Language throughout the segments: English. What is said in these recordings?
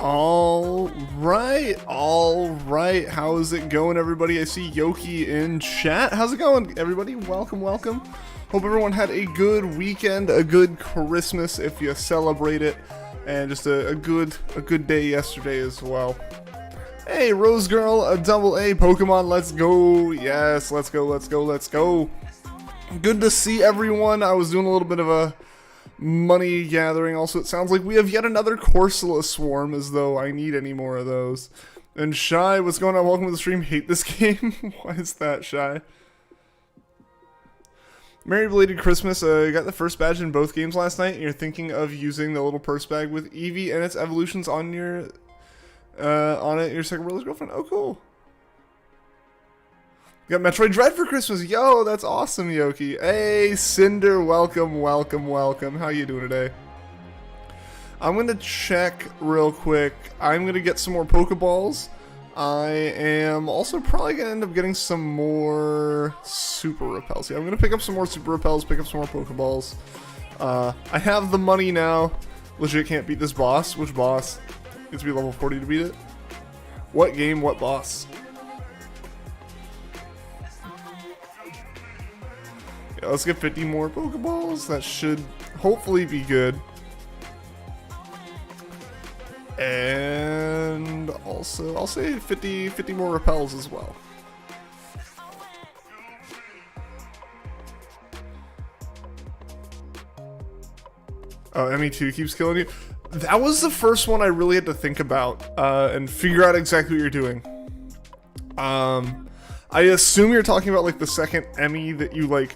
All right. How is it going, everybody? I see Yoki in chat. How's it going, everybody? Welcome. Hope everyone had a good weekend, a good Christmas if you celebrate it, and just a good day yesterday as well. Hey, Rose Girl, a double A Pokemon. Let's go. Yes, let's go. Good to see everyone. I was doing a little bit of a money gathering. Also, it sounds like we have yet another Corsola swarm, as though I need any more of those. And Shy, what's going on? Welcome to the stream. Hate this game. Why is that, Shy? Merry belated Christmas. You got the first badge in both games last night, and you're thinking of using the little purse bag with Eevee and its evolutions on your your second brother's girlfriend. Oh, cool. You got Metroid Dread for Christmas. Yo, that's awesome, Yoki. Hey, Cinder, welcome. How you doing today? I'm going to check real quick. I'm going to get some more Pokeballs. I am also probably going to end up getting some more Super Repels. Yeah, I'm going to pick up some more Super Repels, pick up some more Pokeballs. I have the money now. Legit can't beat this boss. Which boss? Needs to be level 40 to beat it. What game, what boss? Yeah, let's get 50 more Pokeballs. That should hopefully be good. And also, I'll say 50 more repels as well. Oh, ME2 keeps killing you. That was the first one I really had to think about and figure out exactly what you're doing. I I assume you're talking about like the second Emmy that you like.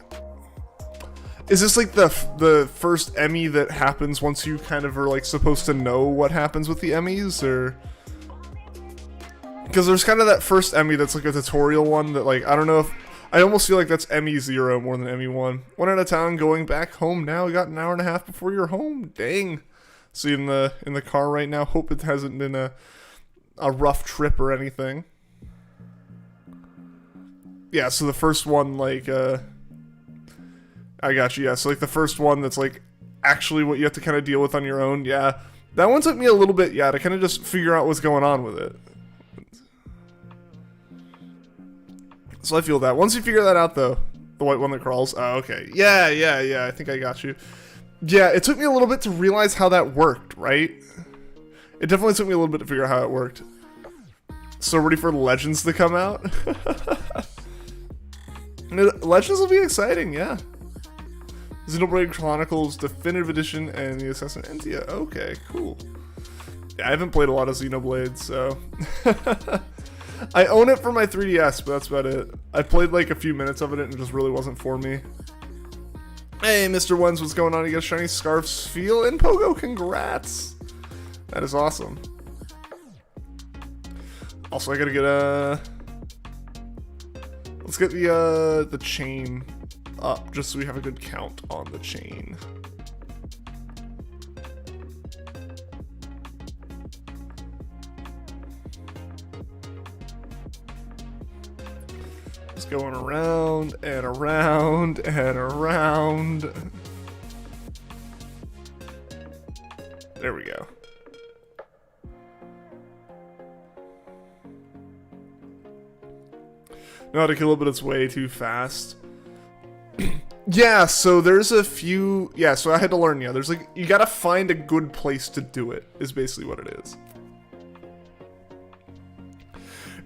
Is this like the first Emmy that happens once you kind of are like supposed to know what happens with the Emmys, or? Because there's kind of that first Emmy that's like a tutorial one that like, I don't know if, I almost feel like that's Emmy 0 more than Emmy 1. One out of town, going back home now. You got an hour and a half before you're home. Dang. See you in the car right now. Hope it hasn't been a rough trip or anything. Yeah, so the first one, like, I got you, yeah. So, like, the first one that's, like, actually what you have to kind of deal with on your own, yeah. That one took me a little bit, yeah, to kind of just figure out what's going on with it. So I feel that. Once you figure that out, though, the white one that crawls, oh, okay. Yeah, I think I got you. Yeah, it took me a little bit to realize how that worked, right? It definitely took me a little bit to figure out how it worked. So ready for Legends to come out? Legends will be exciting, yeah. Xenoblade Chronicles Definitive Edition and the Assassin Entia. Okay, cool. Yeah, I haven't played a lot of Xenoblade, so... I own it for my 3DS, but that's about it. I played like a few minutes of it and it just really wasn't for me. Hey, Mr. Ones, what's going on? You got shiny scarfs feel in Pogo? Congrats! That is awesome. Also, I gotta get let's get the chain up, just so we have a good count on the chain. Just going around and around and around. There we go. Know how to kill it, but it's way too fast. Yeah, so there's a few... Yeah, so I had to learn, yeah. There's like... You gotta find a good place to do it, is basically what it is.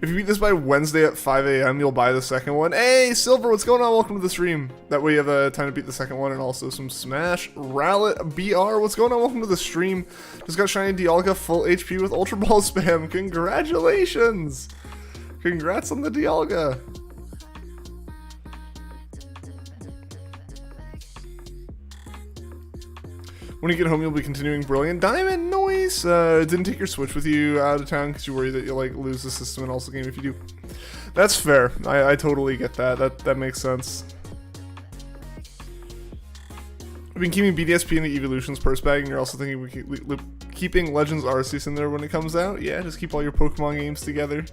If you beat this by Wednesday at 5 a.m., you'll buy the second one. Hey, Silver, what's going on? Welcome to the stream. That way you have time to beat the second one and also some Smash. Rallet BR, what's going on? Welcome to the stream. Just got shiny Dialga full HP with Ultra Ball spam. Congratulations! Congrats on the Dialga. When you get home, you'll be continuing Brilliant Diamond. Noise. Didn't take your Switch with you out of town because you worry that you'll like lose the system and also game if you do. That's fair. I totally get that. That makes sense. I've been keeping BDSP in the Evolutions purse bag, and you're also thinking we keeping Legends Arceus in there when it comes out. Yeah, just keep all your Pokemon games together.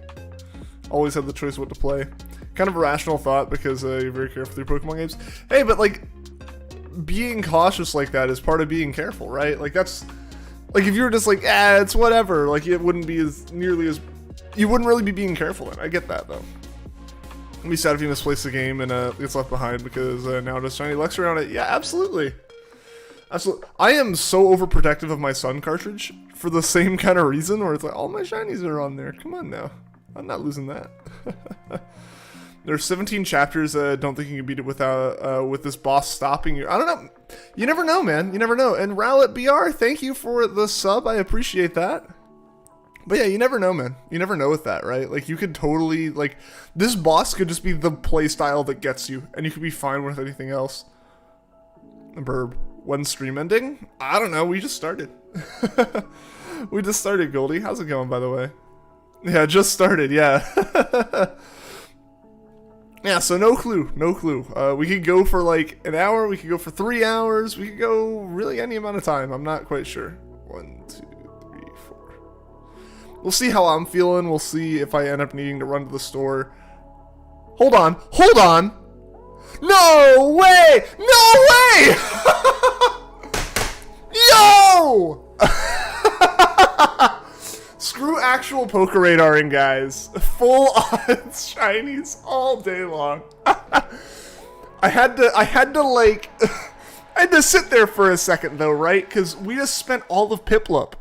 Always have the choice what to play. Kind of a rational thought because you're very careful with your Pokemon games. Hey, but like, being cautious like that is part of being careful, right? Like that's, like if you were just like, it's whatever, like it wouldn't be as nearly as, you wouldn't really be being careful then. I get that though. It'd be sad if you misplace the game and it gets left behind because now there's shiny Lex around it. Yeah, absolutely. Absolutely. I am so overprotective of my Sun cartridge for the same kind of reason where it's like, all my shinies are on there. Come on now. I'm not losing that. There's 17 chapters. Don't think you can beat it without with this boss stopping you. I don't know. You never know, man. You never know. And Rowlet BR, thank you for the sub. I appreciate that. But yeah, you never know, man. You never know with that, right? Like you could totally like this boss could just be the play style that gets you, and you could be fine with anything else. Burb. When's stream ending? I don't know. We just started. We just started, Goldie. How's it going, by the way? Yeah, just started, yeah. Yeah, so no clue, no clue. We could go for like an hour, we could go for 3 hours, we could go really any amount of time. I'm not quite sure. 1, 2, 3, 4. We'll see how I'm feeling. We'll see if I end up needing to run to the store. Hold on, hold on. No way! No way! Yo! Screw actual POKERADARing, guys. Full odds shinies all day long. I had to like, I had to sit there for a second though, right? Because we just spent all of Piplup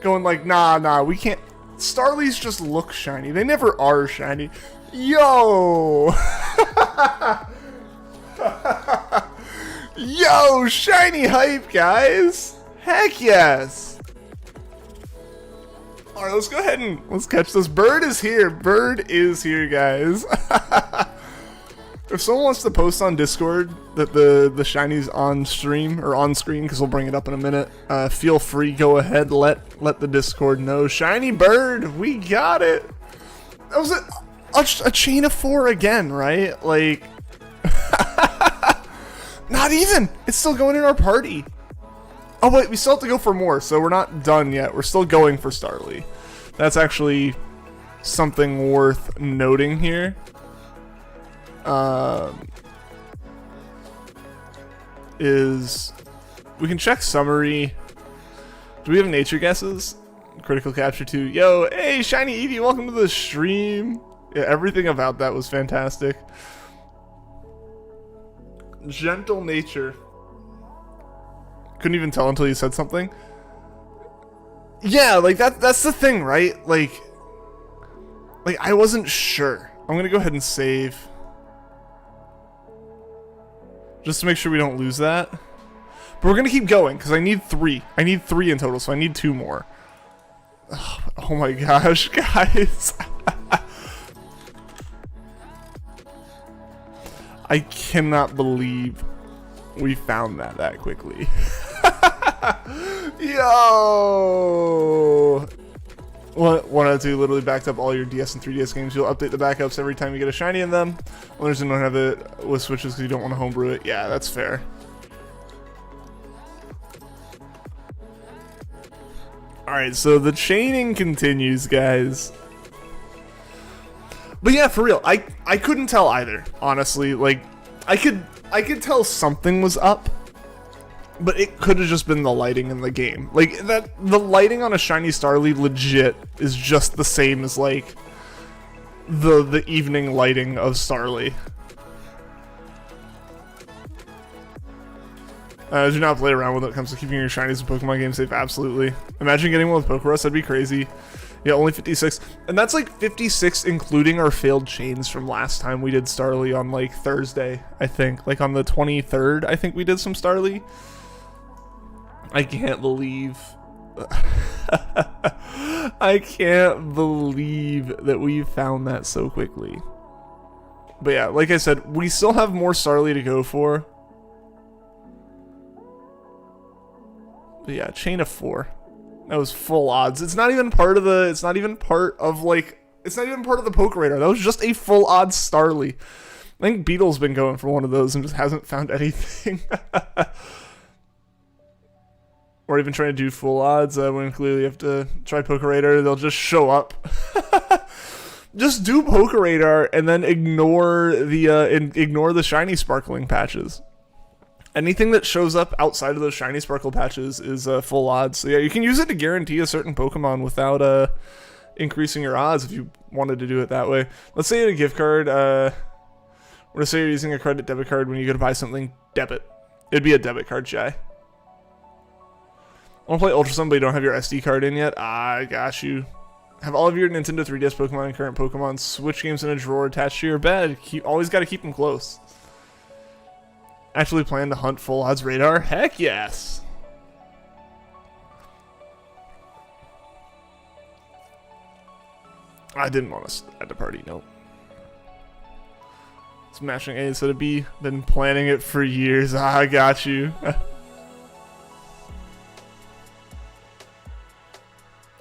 going like, nah, we can't. Starlys just look shiny. They never are shiny. Yo! Yo, shiny hype, guys. Heck yes. Alright, let's go ahead and let's catch this. Bird is here. Bird is here, guys. If someone wants to post on Discord that the shiny's on stream or on screen, because we'll bring it up in a minute, feel free. Go ahead. Let the Discord know. Shiny bird, we got it. That was a chain of 4 again, right? Like, not even. It's still going in our party. Oh wait, we still have to go for more, so we're not done yet. We're still going for Starly. That's actually something worth noting here. Is we can check summary. Do we have nature guesses? Critical capture 2. Yo, hey, Shiny Eevee, welcome to the stream. Yeah, everything about that was fantastic. Gentle nature. Couldn't even tell until you said something. Yeah, like that's the thing, right? Like I wasn't sure. I'm gonna go ahead and save. Just to make sure we don't lose that. But we're gonna keep going, because I need 3. I need 3 in total, so I need 2 more. Oh my gosh, guys. I cannot believe we found that quickly. Yo! 102 literally backed up all your DS and 3DS games. You'll update the backups every time you get a shiny in them. Owners don't have it with Switches because you don't want to homebrew it. Yeah, that's fair. Alright, so the chaining continues, guys. But yeah, for real, I couldn't tell either, honestly. Like, I could tell something was up, but it could have just been the lighting in the game. Like, the lighting on a shiny Starly legit is just the same as, like, the evening lighting of Starly. Do not play around when it comes to keeping your shinies in Pokemon games safe. Absolutely. Imagine getting one with Pokerus, that'd be crazy. Yeah, only 56. And that's like 56 including our failed chains from last time we did Starly on like Thursday, I think. Like on the 23rd, I think we did some Starly. I can't believe... I can't believe that we found that so quickly. But yeah, like I said, we still have more Starly to go for. But yeah, chain of 4. That was full odds. It's not even part of the. It's not even part of like. It's not even part of the PokeRadar. That was just a full odds Starly. I think Beetle's been going for one of those and just hasn't found anything. Or even trying to do full odds when clearly you have to try PokeRadar. They'll just show up. Just do PokeRadar and then ignore the shiny sparkling patches. Anything that shows up outside of those shiny sparkle patches is full odds. So yeah, you can use it to guarantee a certain Pokemon without increasing your odds if you wanted to do it that way. Let's say you had a gift card. Let's say you're using a credit debit card when you go to buy something. Debit. It'd be a debit card, Shy. I want to play Ultra Sun, but you don't have your SD card in yet. I got you. Have all of your Nintendo 3DS Pokemon and current Pokemon Switch games in a drawer attached to your bed. Always got to keep them close. Actually plan to hunt full odds radar? Heck yes! I didn't want to at the party, nope. Smashing A instead of B. Been planning it for years. I got you.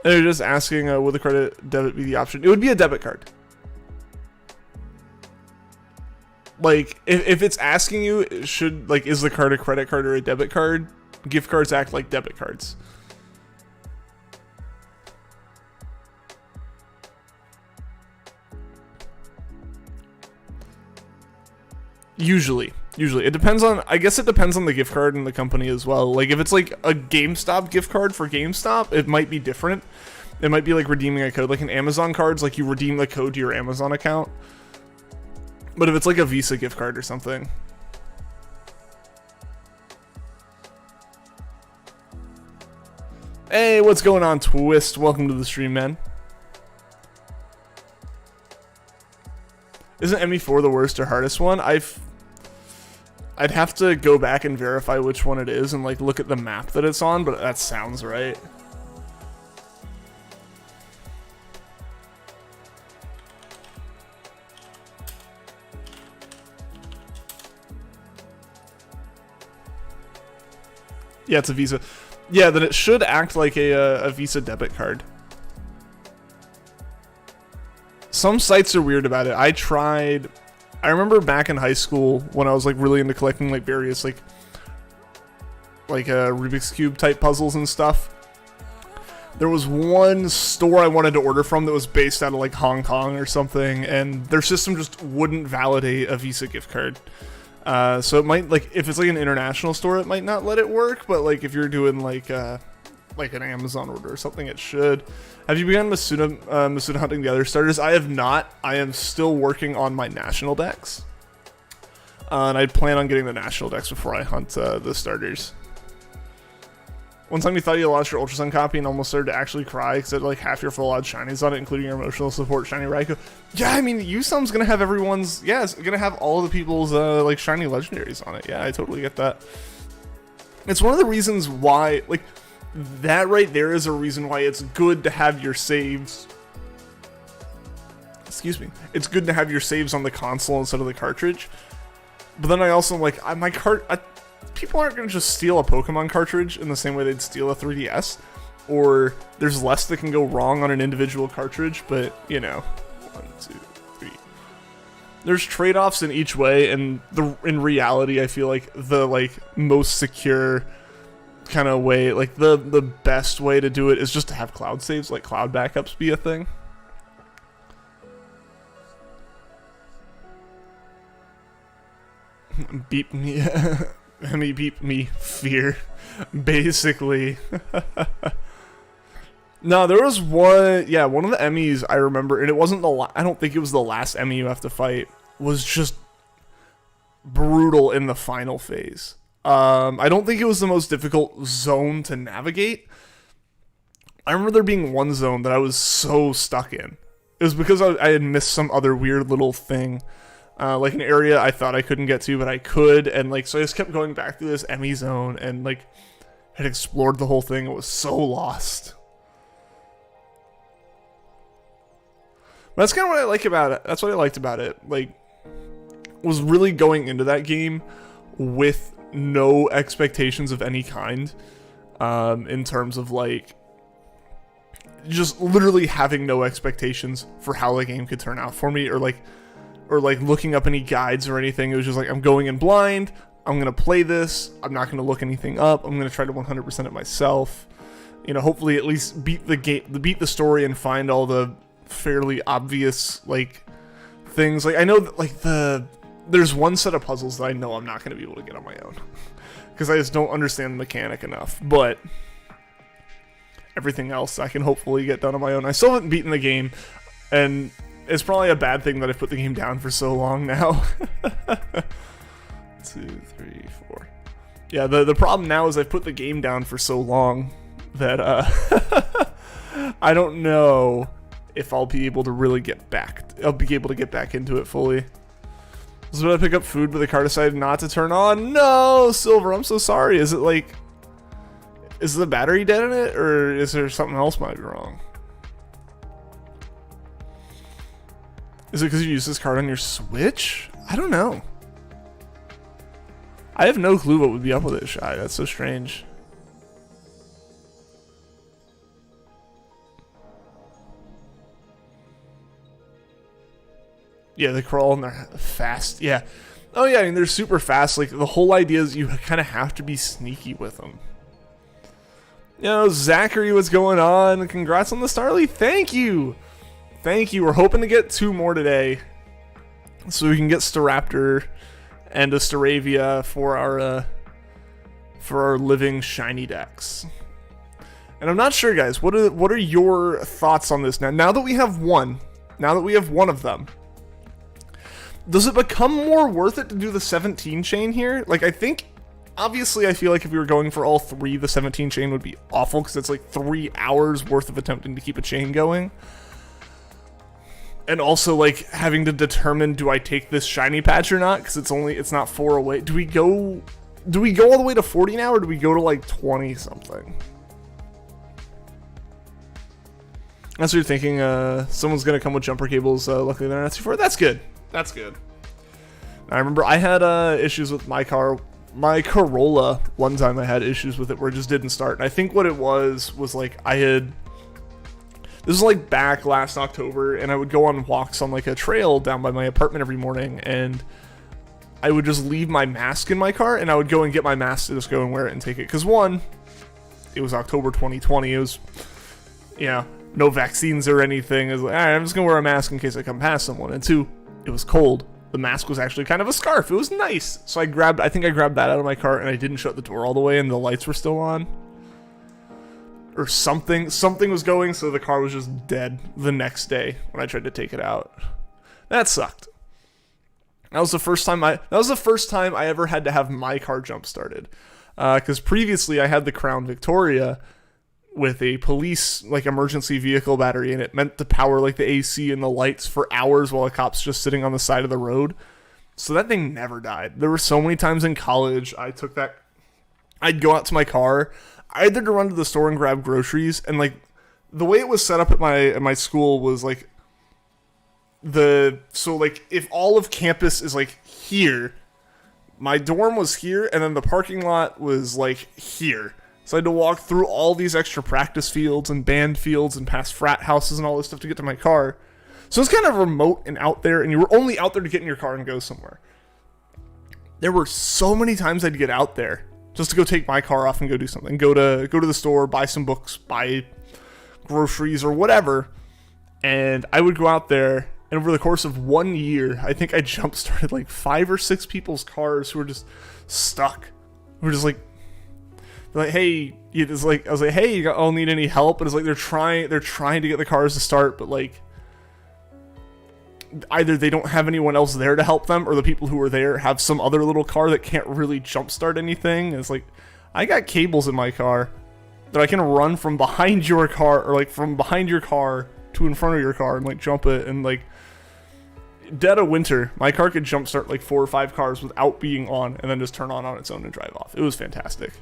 They're just asking, will the credit debit be the option? It would be a debit card. Like, if it's asking you, is the card a credit card or a debit card? Gift cards act like debit cards. Usually. It depends on, I guess it depends on the gift card and the company as well. Like, if it's like a GameStop gift card for GameStop, it might be different. It might be like redeeming a code. Like in Amazon cards, like you redeem the code to your Amazon account. But if it's like a Visa gift card or something. Hey, what's going on, Twist? Welcome to the stream, man. Isn't ME4 the worst or hardest one? I'd have to go back and verify which one it is and like look at the map that it's on, but that sounds right. Yeah, it's a Visa. Yeah, then it should act like a Visa debit card. Some sites are weird about it. I remember back in high school when I was like really into collecting like various like Rubik's Cube type puzzles and stuff. There was one store I wanted to order from that was based out of like Hong Kong or something, and their system just wouldn't validate a Visa gift card. So it might, like, if it's like an international store, it might not let it work, but like if you're doing like an Amazon order or something, it should. Have you begun Masuda hunting the other starters? I have not. I am still working on my national decks. And I plan on getting the national decks before I hunt the starters. One time you thought you lost your Ultra Sun copy and almost started to actually cry because it had like half your full odd shinies on it, including your emotional support shiny Raikou. Yeah, I mean, USUM's gonna have everyone's. Yeah, it's gonna have all of the people's like shiny legendaries on it. Yeah, I totally get that. It's one of the reasons why, like, that right there is a reason why it's good to have your saves. Excuse me. It's good to have your saves on the console instead of the cartridge. But then I also like people aren't going to just steal a Pokemon cartridge in the same way they'd steal a 3DS. Or there's less that can go wrong on an individual cartridge, but, you know. 1, 2, 3. There's trade-offs in each way, and in reality, I feel like the, like, most secure kind of way, like, the best way to do it is just to have cloud saves, like cloud backups be a thing. Beep me. Beep me fear, basically. No, there was one of the Emmys I remember, and it wasn't I don't think it was the last Emmy you have to fight, was just brutal in the final phase. I don't think it was the most difficult zone to navigate. I remember there being one zone that I was so stuck in. It was because I had missed some other weird little thing. Like an area I thought I couldn't get to, but I could, and like, so I just kept going back through this Emmy zone, and like, had explored the whole thing. It was so lost. But that's kind of what I like about it. That's what I liked about it. Like, was really going into that game with no expectations of any kind, in terms of like, just literally having no expectations for how the game could turn out for me, or like looking up any guides or anything. It was just like, I'm going in blind, I'm going to play this, I'm not going to look anything up, I'm going to try to 100% it myself. You know, hopefully at least beat the story and find all the fairly obvious, like, things. Like, I know that, like, there's one set of puzzles that I know I'm not going to be able to get on my own. Because I just don't understand the mechanic enough. But everything else I can hopefully get done on my own. I still haven't beaten the game, and it's probably a bad thing that I've put the game down for so long now. 2, 3, 4. Yeah, the problem now is I've put the game down for so long that I don't know if I'll be able to really get back. I'll be able to get back into it fully. So did I pick up food, but the car decided not to turn on? No, Silver, I'm so sorry. Is it like, is the battery dead in it, or is there something else might be wrong? Is it because you use this card on your Switch? I don't know. I have no clue what would be up with it, Shy. That's so strange. Yeah, they crawl and they're fast. Yeah. Oh yeah, I mean, they're super fast. Like, the whole idea is you kind of have to be sneaky with them. You know, Zachary, what's going on? Congrats on the Starly. Thank you. Thank you. We're hoping to get 2 more today, so we can get Staraptor and a Staravia for our living shiny decks. And I'm not sure, guys. What are your thoughts on this now? Now that we have one of them, does it become more worth it to do the 17 chain here? Like, I think, obviously, I feel like if we were going for all 3, the 17 chain would be awful, because it's like 3 hours worth of attempting to keep a chain going. And also, like, having to determine, do I take this shiny patch or not? Because it's not 4 away. Do we go all the way to 40 now, or do we go to like 20 something? That's what you're thinking. Someone's gonna come with jumper cables. Luckily they're not too far. That's good. That's good. I remember I had issues with my car my Corolla, one time I had issues with it where it just didn't start. And I think what it was like this was like back last October, and I would go on walks on like a trail down by my apartment every morning, and I would just leave my mask in my car, and I would go and get my mask to just go and wear it and take it. Because one, it was October 2020. It was, no vaccines or anything. It was like, all right, I'm just going to wear a mask in case I come past someone. And two, it was cold. The mask was actually kind of a scarf. It was nice. So I think I grabbed that out of my car, and I didn't shut the door all the way, and the lights were still on. Or something was going, so the car was just dead the next day when I tried to take it out. That sucked. That was the first time I ever had to have my car jump started. Because previously I had the Crown Victoria with a police like emergency vehicle battery, and it meant to power like the AC and the lights for hours while a cop's just sitting on the side of the road. So that thing never died. There were so many times in college I'd go out to my car, either to run to the store and grab groceries, and like the way it was set up at my school was like if all of campus is like here, my dorm was here, and then the parking lot was like here. So I had to walk through all these extra practice fields and band fields and past frat houses and all this stuff to get to my car. So it's kind of remote and out there, and you were only out there to get in your car and go somewhere. There were so many times I'd get out there just to go take my car off and go do something. Go to the store, buy some books, buy groceries or whatever. And I would go out there, and over the course of 1 year, I think I jump-started like 5 or 6 people's cars who were just stuck. Who were just like, hey, I was like, hey, you all need any help? And it's like they're trying to get the cars to start, but like either they don't have anyone else there to help them, or the people who are there have some other little car that can't really jumpstart anything. And it's like, I got cables in my car that I can run from behind your car, or like from behind your car to in front of your car and like jump it. And like dead of winter, my car could jumpstart like 4 or 5 cars without being on, and then just turn on its own and drive off. It was fantastic.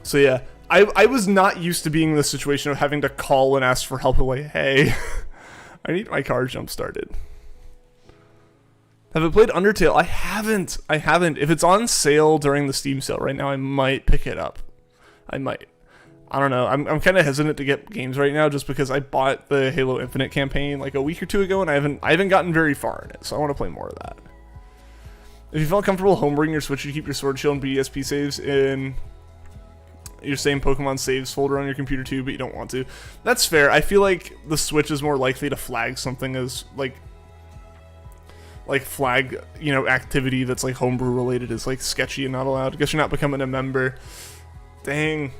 So yeah, I was not used to being in the situation of having to call and ask for help. Like, hey, I need my car jump started. Have I played Undertale? I haven't. If it's on sale during the Steam sale right now, I might pick it up. I might. I don't know. I'm kind of hesitant to get games right now just because I bought the Halo Infinite campaign like a week or 2 ago, and I haven't gotten very far in it, so I want to play more of that. If you felt comfortable homebrewing your Switch to keep your Sword Shield and BDSP saves in your same Pokemon saves folder on your computer too, but you don't want to, that's fair. I feel like the Switch is more likely to flag something as like flag, activity that's like homebrew related is like sketchy and not allowed. I guess you're not becoming a member. Dang.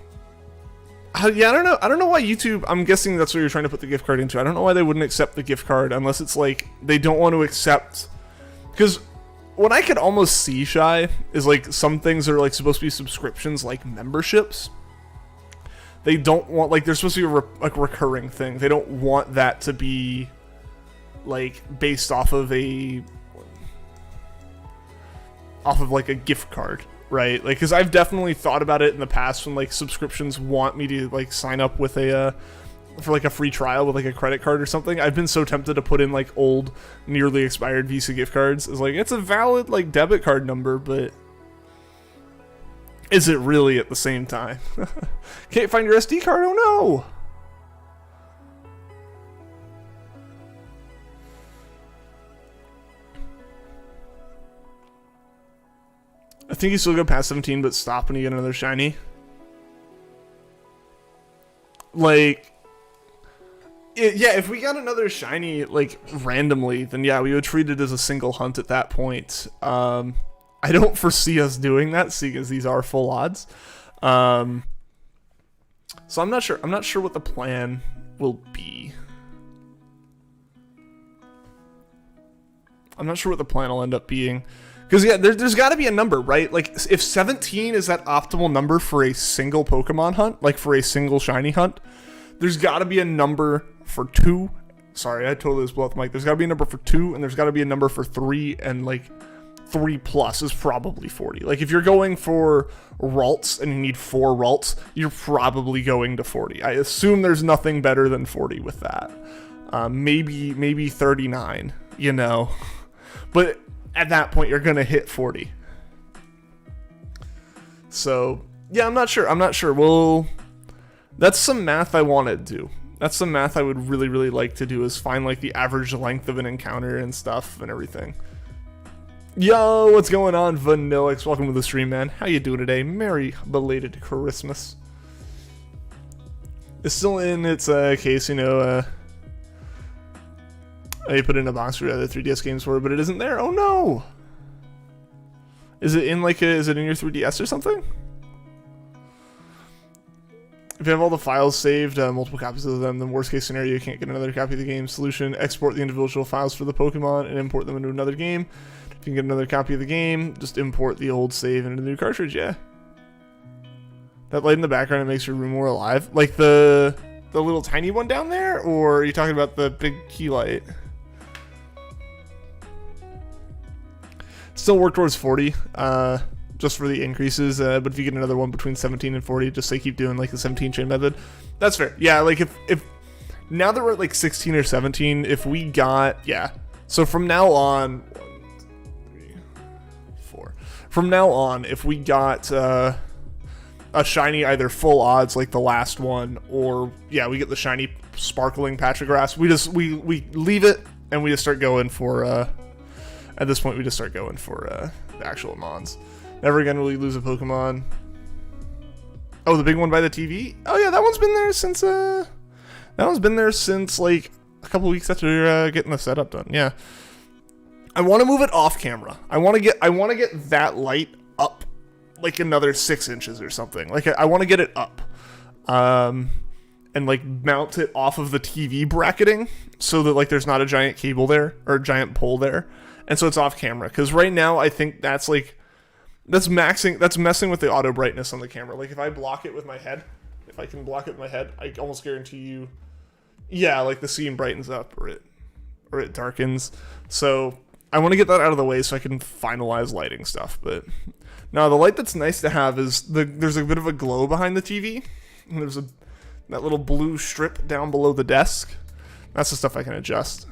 Yeah, I don't know why YouTube, I'm guessing that's what you're trying to put the gift card into. I don't know why they wouldn't accept the gift card unless it's like they don't want to accept, because what I could almost see, Shy, is like some things are like supposed to be subscriptions, like memberships. They don't want, like, they're supposed to be a recurring thing. They don't want that to be like based off of like a gift card, right? Like, because I've definitely thought about it in the past when like subscriptions want me to like sign up with for like a free trial with like a credit card or something. I've been so tempted to put in like old, nearly expired Visa gift cards. It's like, it's a valid like debit card number, but is it really at the same time? Can't find your SD card? Oh no! I think you still go past 17, but stop when you get another shiny. Like, yeah, if we got another shiny, like, randomly, then yeah, we would treat it as a single hunt at that point. I don't foresee us doing that, seeing as these are full odds. So I'm not sure. I'm not sure what the plan will be. I'm not sure what the plan will end up being. Because, yeah, there's got to be a number, right? Like, if 17 is that optimal number for a single Pokemon hunt, like for a single shiny hunt, there's got to be a number for 2. Sorry, I totally just blew up the mic. There's got to be a number for 2, and there's got to be a number for 3, and, like, 3 plus is probably 40. Like, if you're going for Ralts and you need 4 Ralts, you're probably going to 40. I assume there's nothing better than 40 with that. Maybe 39, But at that point you're gonna hit 40. So yeah, I'm not sure. Well, that's some math I want to do. That's some math I would really like to do, is find like the average length of an encounter and stuff and everything. Yo, what's going on, Vanillix? Welcome to the stream, man. How you doing today? Merry belated Christmas. It's still in its case, you know. I put it in a box for other 3DS games for it, but it isn't there. Oh no! Is it in like is it in your 3DS or something? If you have all the files saved, multiple copies of them, then worst case scenario, you can't get another copy of the game. Solution: export the individual files for the Pokemon and import them into another game. If you can get another copy of the game, just import the old save into the new cartridge. Yeah. That light in the background, it makes your room more alive. Like the little tiny one down there, or are you talking about the big key light? Still work towards 40. Just for the increases, but if you get another one between 17 and 40, just say keep doing like the 17 chain method. That's fair. Yeah, like if now that we're at like 16 or 17, if we got, yeah. So from now on, 1, 2, 3, 4. From now on, if we got a shiny either full odds like the last one, or yeah, we get the shiny sparkling patch of grass, we leave it and we just start going for at this point we just start going for the actual mons. Never again will you lose a Pokemon. Oh, the big one by the TV? Oh yeah, that one's been there since like a couple weeks after getting the setup done. Yeah. I want to move it off camera. I want to get that light up like another 6 inches or something. Like I want to get it up. And like mount it off of the TV bracketing so that like there's not a giant cable there or a giant pole there. And so it's off camera, cuz right now I think that's messing with the auto brightness on the camera. Like if I block it with my head, if I can block it with my head, I almost guarantee you, yeah, like the scene brightens up or it darkens. So I want to get that out of the way so I can finalize lighting stuff. But now the light that's nice to have is there's a bit of a glow behind the TV, and there's that little blue strip down below the desk. That's the stuff I can adjust.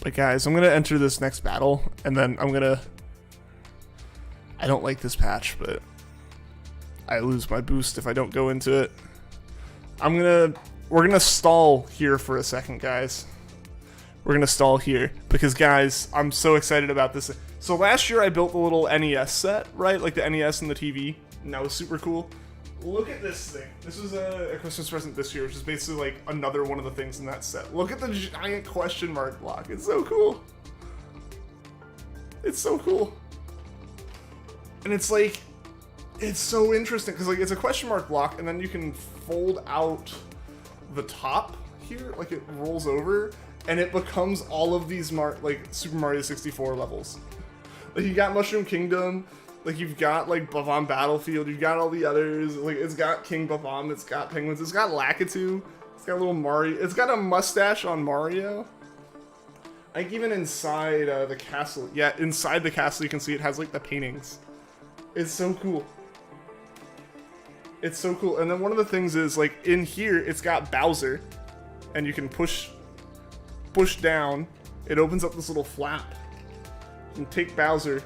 But guys, I'm going to enter this next battle, and then I don't like this patch, but I lose my boost if I don't go into it. We're going to stall here for a second, guys. We're going to stall here, because guys, I'm so excited about this. So last year I built the little NES set, right? Like the NES and the TV, and that was super cool. Look at this thing. This was a Christmas present this year, which is basically like another one of the things in that set. Look at the giant question mark block. It's so cool. It's so cool. And it's like, it's so interesting because like it's a question mark block, and then you can fold out the top here, like it rolls over, and it becomes all of these like Super Mario 64 levels. Like you got Mushroom Kingdom. Like, you've got, like, Bob-omb Battlefield, you've got all the others, like, it's got King Bob-omb, it's got penguins, it's got Lakitu, it's got little Mario, it's got a mustache on Mario. I think even inside the castle, yeah, inside the castle you can see it has, like, the paintings. It's so cool. It's so cool. And then one of the things is, like, in here, it's got Bowser, and you can push down, it opens up this little flap. You can take Bowser.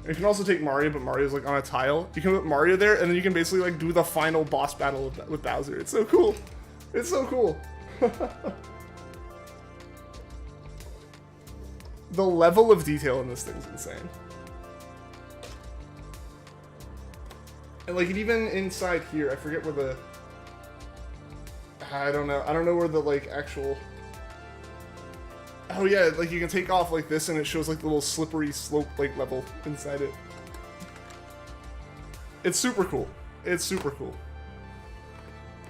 You can also take Mario, but Mario's like on a tile. You can put Mario there, and then you can basically like do the final boss battle with Bowser. It's so cool. It's so cool. The level of detail in this thing is insane. And like even inside here, I forget where the... I don't know where the like actual... Oh yeah, like you can take off like this and it shows like the little slippery slope like level inside it. It's super cool. It's super cool.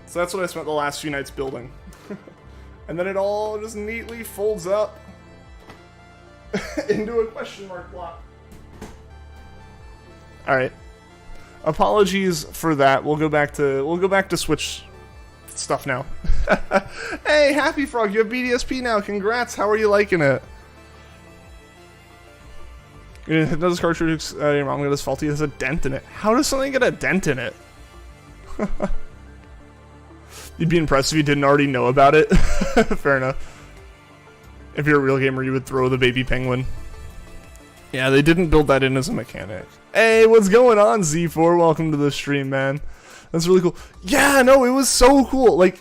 So that's what I spent the last few nights building. And then it all just neatly folds up into a question mark block. Alright. Apologies for that. We'll go back to Switch stuff now. Hey, Happy Frog, you have BDSP now. Congrats. How are you liking it? Nintendo's cartridge, your mom got this faulty. There's a dent in it. How does something get a dent in it? You'd be impressed if you didn't already know about it. Fair enough. If you're a real gamer, you would throw the baby penguin. Yeah, they didn't build that in as a mechanic. Hey, what's going on, Z4? Welcome to the stream, man. That's really cool. Yeah, no, it was so cool. Like,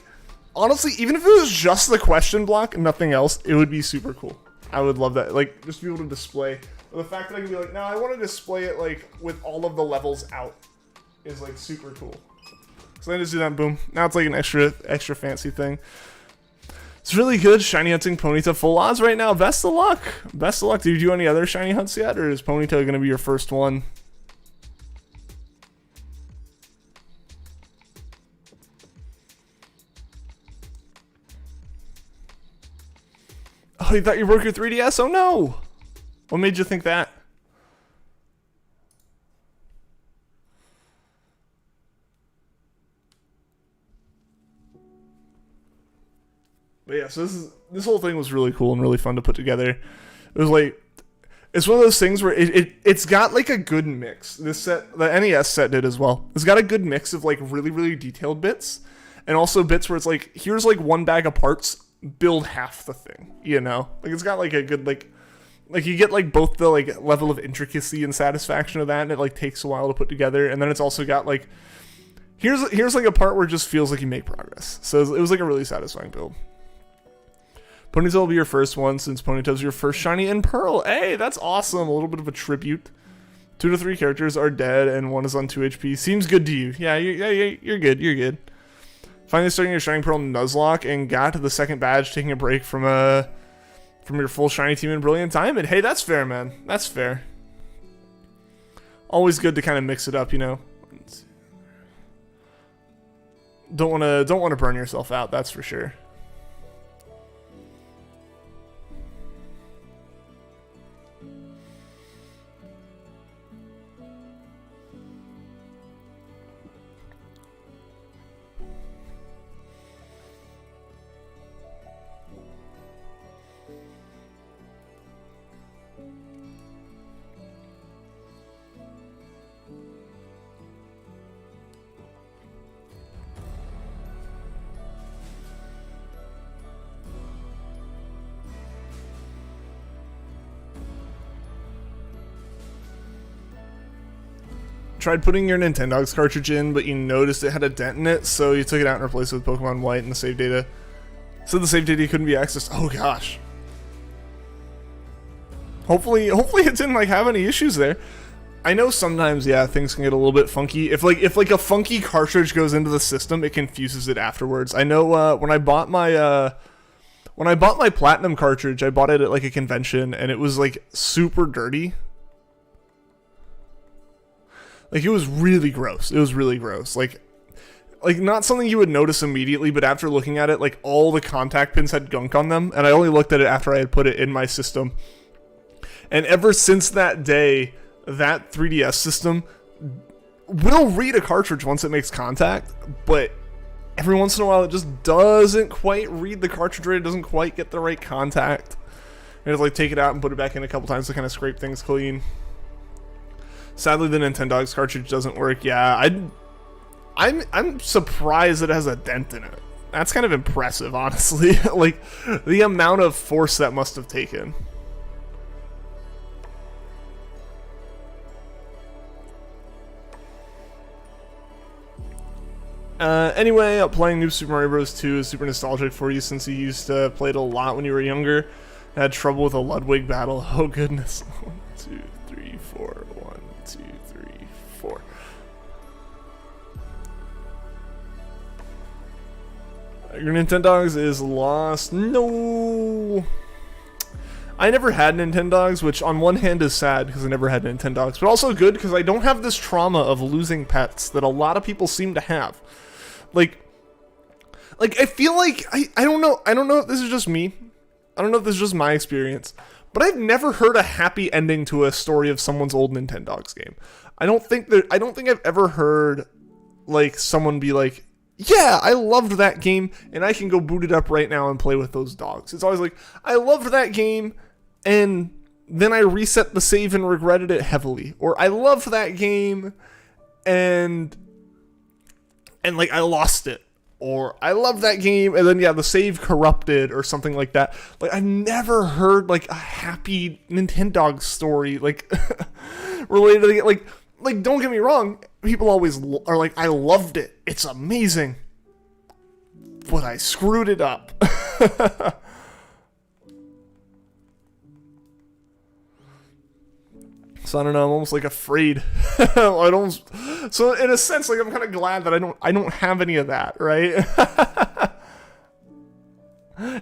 honestly, even if it was just the question block and nothing else, it would be super cool. I would love that. Like, just be able to display. The fact that I can be like, no, I want to display it, like, with all of the levels out is, like, super cool. So I just do that, boom. Now it's, like, an extra fancy thing. It's really good. Shiny hunting Ponyta full odds right now. Best of luck. Best of luck. Did you do any other shiny hunts yet, or is Ponyta going to be your first one? Oh, you thought you broke your 3DS? Oh no! What made you think that? But yeah, so this whole thing was really cool and really fun to put together. It was like, it's one of those things where it's got like a good mix. This set, the NES set did as well. It's got a good mix of like really, really detailed bits, and also bits where it's like, here's like one bag of parts, build half the thing, you know? Like it's got like a good like you get like both the like level of intricacy and satisfaction of that, and it like takes a while to put together, and then it's also got like, here's like a part where it just feels like you make progress. So it was like a really satisfying build. Ponyta will be your first one since Ponyta's your first shiny in Pearl. Hey, that's awesome. A little bit of a tribute. 2 to 3 characters are dead and 1 is on 2 HP. Seems good to you. Yeah, you're good. You're good. Finally starting your Shining Pearl Nuzlocke and got to the second badge, taking a break from your full shiny team in Brilliant Diamond. Hey, that's fair, man. That's fair. Always good to kind of mix it up, you know. Don't want to burn yourself out, that's for sure. Tried putting your Nintendogs cartridge in, but you noticed it had a dent in it, so you took it out and replaced it with Pokemon White, and the save data. So the save data couldn't be accessed. Oh gosh. Hopefully it didn't like have any issues there. I know sometimes, yeah, things can get a little bit funky. If like a funky cartridge goes into the system, it confuses it afterwards. I know when I bought my Platinum cartridge, I bought it at like a convention, and it was like super dirty. Like, it was really gross. It was really gross. Like not something you would notice immediately, but after looking at it, like, all the contact pins had gunk on them, and I only looked at it after I had put it in my system. And ever since that day, that 3DS system will read a cartridge once it makes contact, but every once in a while it just doesn't quite read the cartridge right. It doesn't quite get the right contact. And it's like, take it out and put it back in a couple times to kind of scrape things clean. Sadly, the Nintendogs cartridge doesn't work. Yeah, I'm surprised that it has a dent in it. That's kind of impressive, honestly. Like, the amount of force that must have taken. Anyway, playing New Super Mario Bros. 2 is super nostalgic for you since you used to play it a lot when you were younger. Had trouble with a Ludwig battle. Oh, goodness. 1, 2, 3, 4. 1, 2, 3, 4. Your Nintendogs is lost. No. I never had Nintendogs, which on one hand is sad because I never had Nintendogs, but also good because I don't have this trauma of losing pets that a lot of people seem to have. Like I feel like I don't know if this is just me. I don't know if this is just my experience, but I've never heard a happy ending to a story of someone's old Nintendogs game. I don't think I've ever heard like someone be like, yeah, I loved that game and I can go boot it up right now and play with those dogs. It's always like, I loved that game and then I reset the save and regretted it heavily. Or I love that game and like I lost it. Or I love that game and then yeah, the save corrupted or something like that. Like I've never heard like a happy Nintendo story like related to the, like don't get me wrong, people always are like I loved it. It's amazing. But I screwed it up. So I don't know, I'm almost like afraid. So in a sense, like I'm kind of glad that I don't have any of that, right?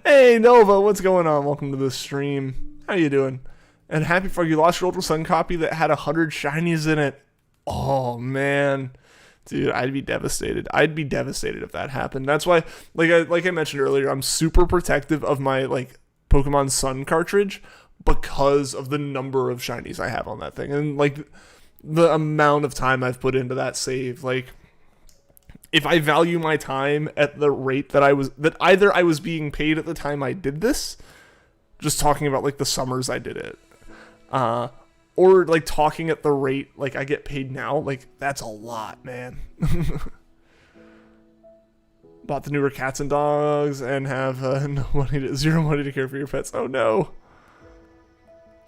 Hey Nova, what's going on? Welcome to the stream. How you doing? And happy for you lost your Ultra Sun copy that had 100 shinies in it. Oh man. Dude, I'd be devastated. I'd be devastated if that happened. That's why, like I mentioned earlier, I'm super protective of my like Pokemon Sun cartridge because of the number of shinies I have on that thing and like the amount of time I've put into that save. Like, if I value my time at the rate that either I was being paid at the time I did this, just talking about like the summers I did it, or like talking at the rate like I get paid now, like that's a lot, man. Bought the newer cats and dogs and have zero money to care for your pets. Oh no.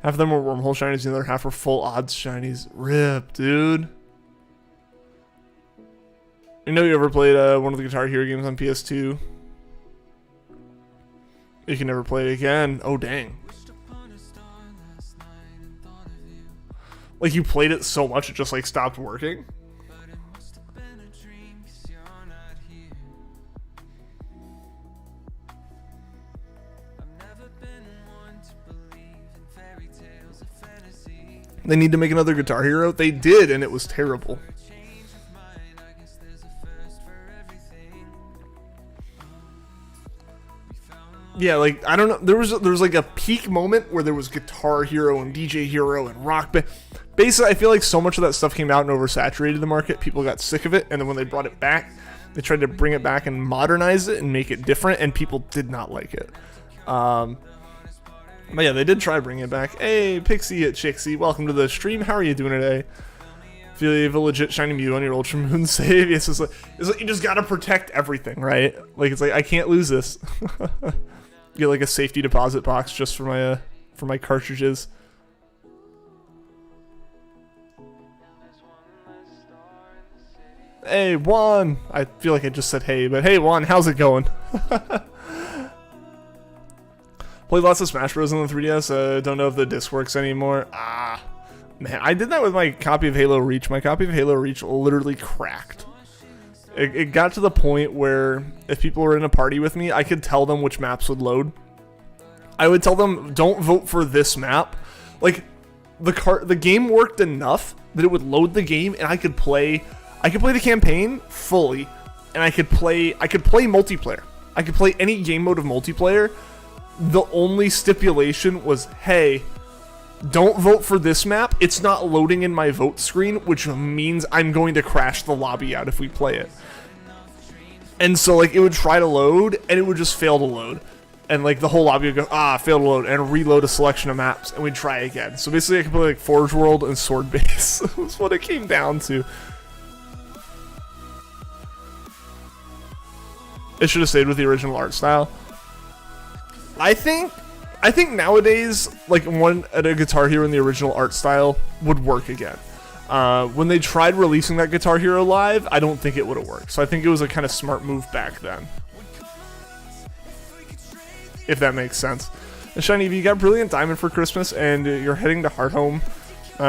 Half of them were wormhole shinies, the other half were full odds shinies. Rip, dude. You know you ever played one of the Guitar Hero games on PS2? You can never play it again. Oh dang. Like you played it so much it just like stopped working? They need to make another Guitar Hero. They did, and it was terrible. Yeah, like I don't know. There was like a peak moment where there was Guitar Hero and DJ Hero and Rock Band. Basically, I feel like so much of that stuff came out and oversaturated the market. People got sick of it, and then when they brought it back, they tried to bring it back and modernize it and make it different, and people did not like it. But yeah, they did try bringing it back. Hey, Pixie at Chixie, welcome to the stream. How are you doing today? Feel you have a legit shiny Mew on your Ultra Moon save? Yes, it's like you just gotta protect everything, right? Like it's like I can't lose this. Get like a safety deposit box just for my cartridges. Hey Juan, I feel like I just said hey, but hey Juan, how's it going? Played lots of Smash Bros. On the 3DS. Don't know if the disc works anymore. Man, I did that with my copy of Halo Reach. My copy of Halo Reach literally cracked. It got to the point where if people were in a party with me, I could tell them which maps would load. I would tell them, don't vote for this map. Like, the game worked enough that it would load the game, and I could play the campaign fully, and I could play multiplayer. I could play any game mode of multiplayer. The only stipulation was, hey, don't vote for this map. It's not loading in my vote screen, which means I'm going to crash the lobby out if we play it. And so, like, it would try to load, and it would just fail to load. And, like, the whole lobby would go, failed to load, and reload a selection of maps, and we'd try again. So, basically, I could play, like, Forge World and Sword Base. That's what it came down to. It should have stayed with the original art style. I think nowadays, like a Guitar Hero in the original art style would work again. When they tried releasing that Guitar Hero live, I don't think it would have worked. So I think it was a kind of smart move back then. If that makes sense. And Shiny, if you got Brilliant Diamond for Christmas and you're heading to Hearthome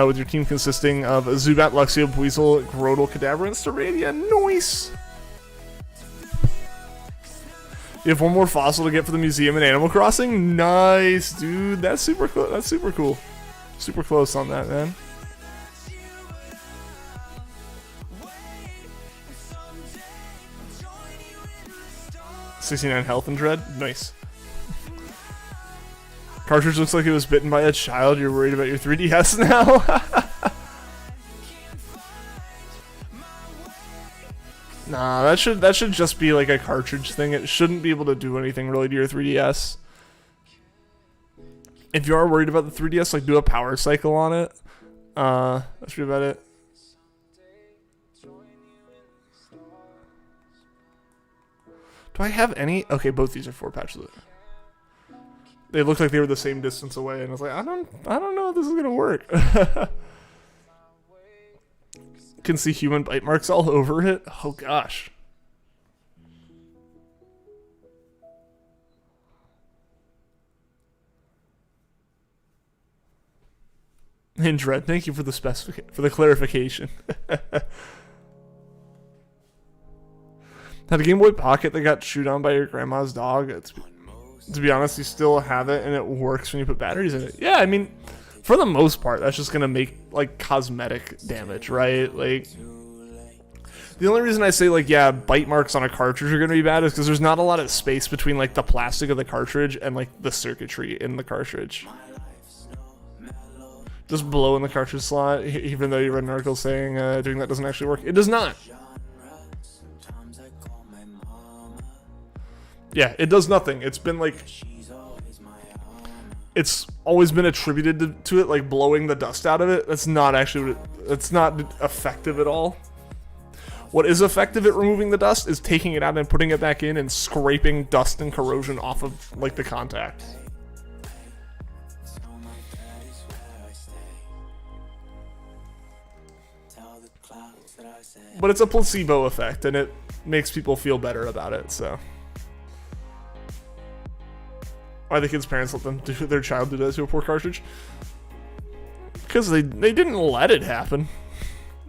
with your team consisting of Zubat, Luxio, Buizel, Grotle, Kadabra, and Staravia, nice! You have one more fossil to get for the museum in Animal Crossing? Nice, dude. That's super cool. That's super cool. Super close on that, man. 69 health and dread. Nice. Cartridge looks like it was bitten by a child. You're worried about your 3DS now? Nah, that should just be like a cartridge thing. It shouldn't be able to do anything really to your 3DS. If you are worried about the 3DS, like do a power cycle on it. That's really about it. Do I have any? Okay, both these are 4 patches. They looked like they were the same distance away, and I was like, I don't know if this is gonna work. Can see human bite marks all over it. Oh gosh. And Dread, thank you for the clarification. Had a Game Boy Pocket that got chewed on by your grandma's dog. To be honest, you still have it and it works when you put batteries in it. Yeah, I mean, for the most part, that's just gonna make like cosmetic damage, right? Like, the only reason I say like, yeah, bite marks on a cartridge are gonna be bad is because there's not a lot of space between like the plastic of the cartridge and like the circuitry in the cartridge. Just blow in the cartridge slot, even though you read an article saying doing that doesn't actually work. It does not. Yeah, it does nothing. It's been like, it's always been attributed to it, like blowing the dust out of it. That's not actually, it's not effective at all. What is effective at removing the dust is taking it out and putting it back in and scraping dust and corrosion off of like the contact. But it's a placebo effect, and it makes people feel better about it, so. Why the kids' parents let them do their child do that to a poor cartridge? Because they didn't let it happen.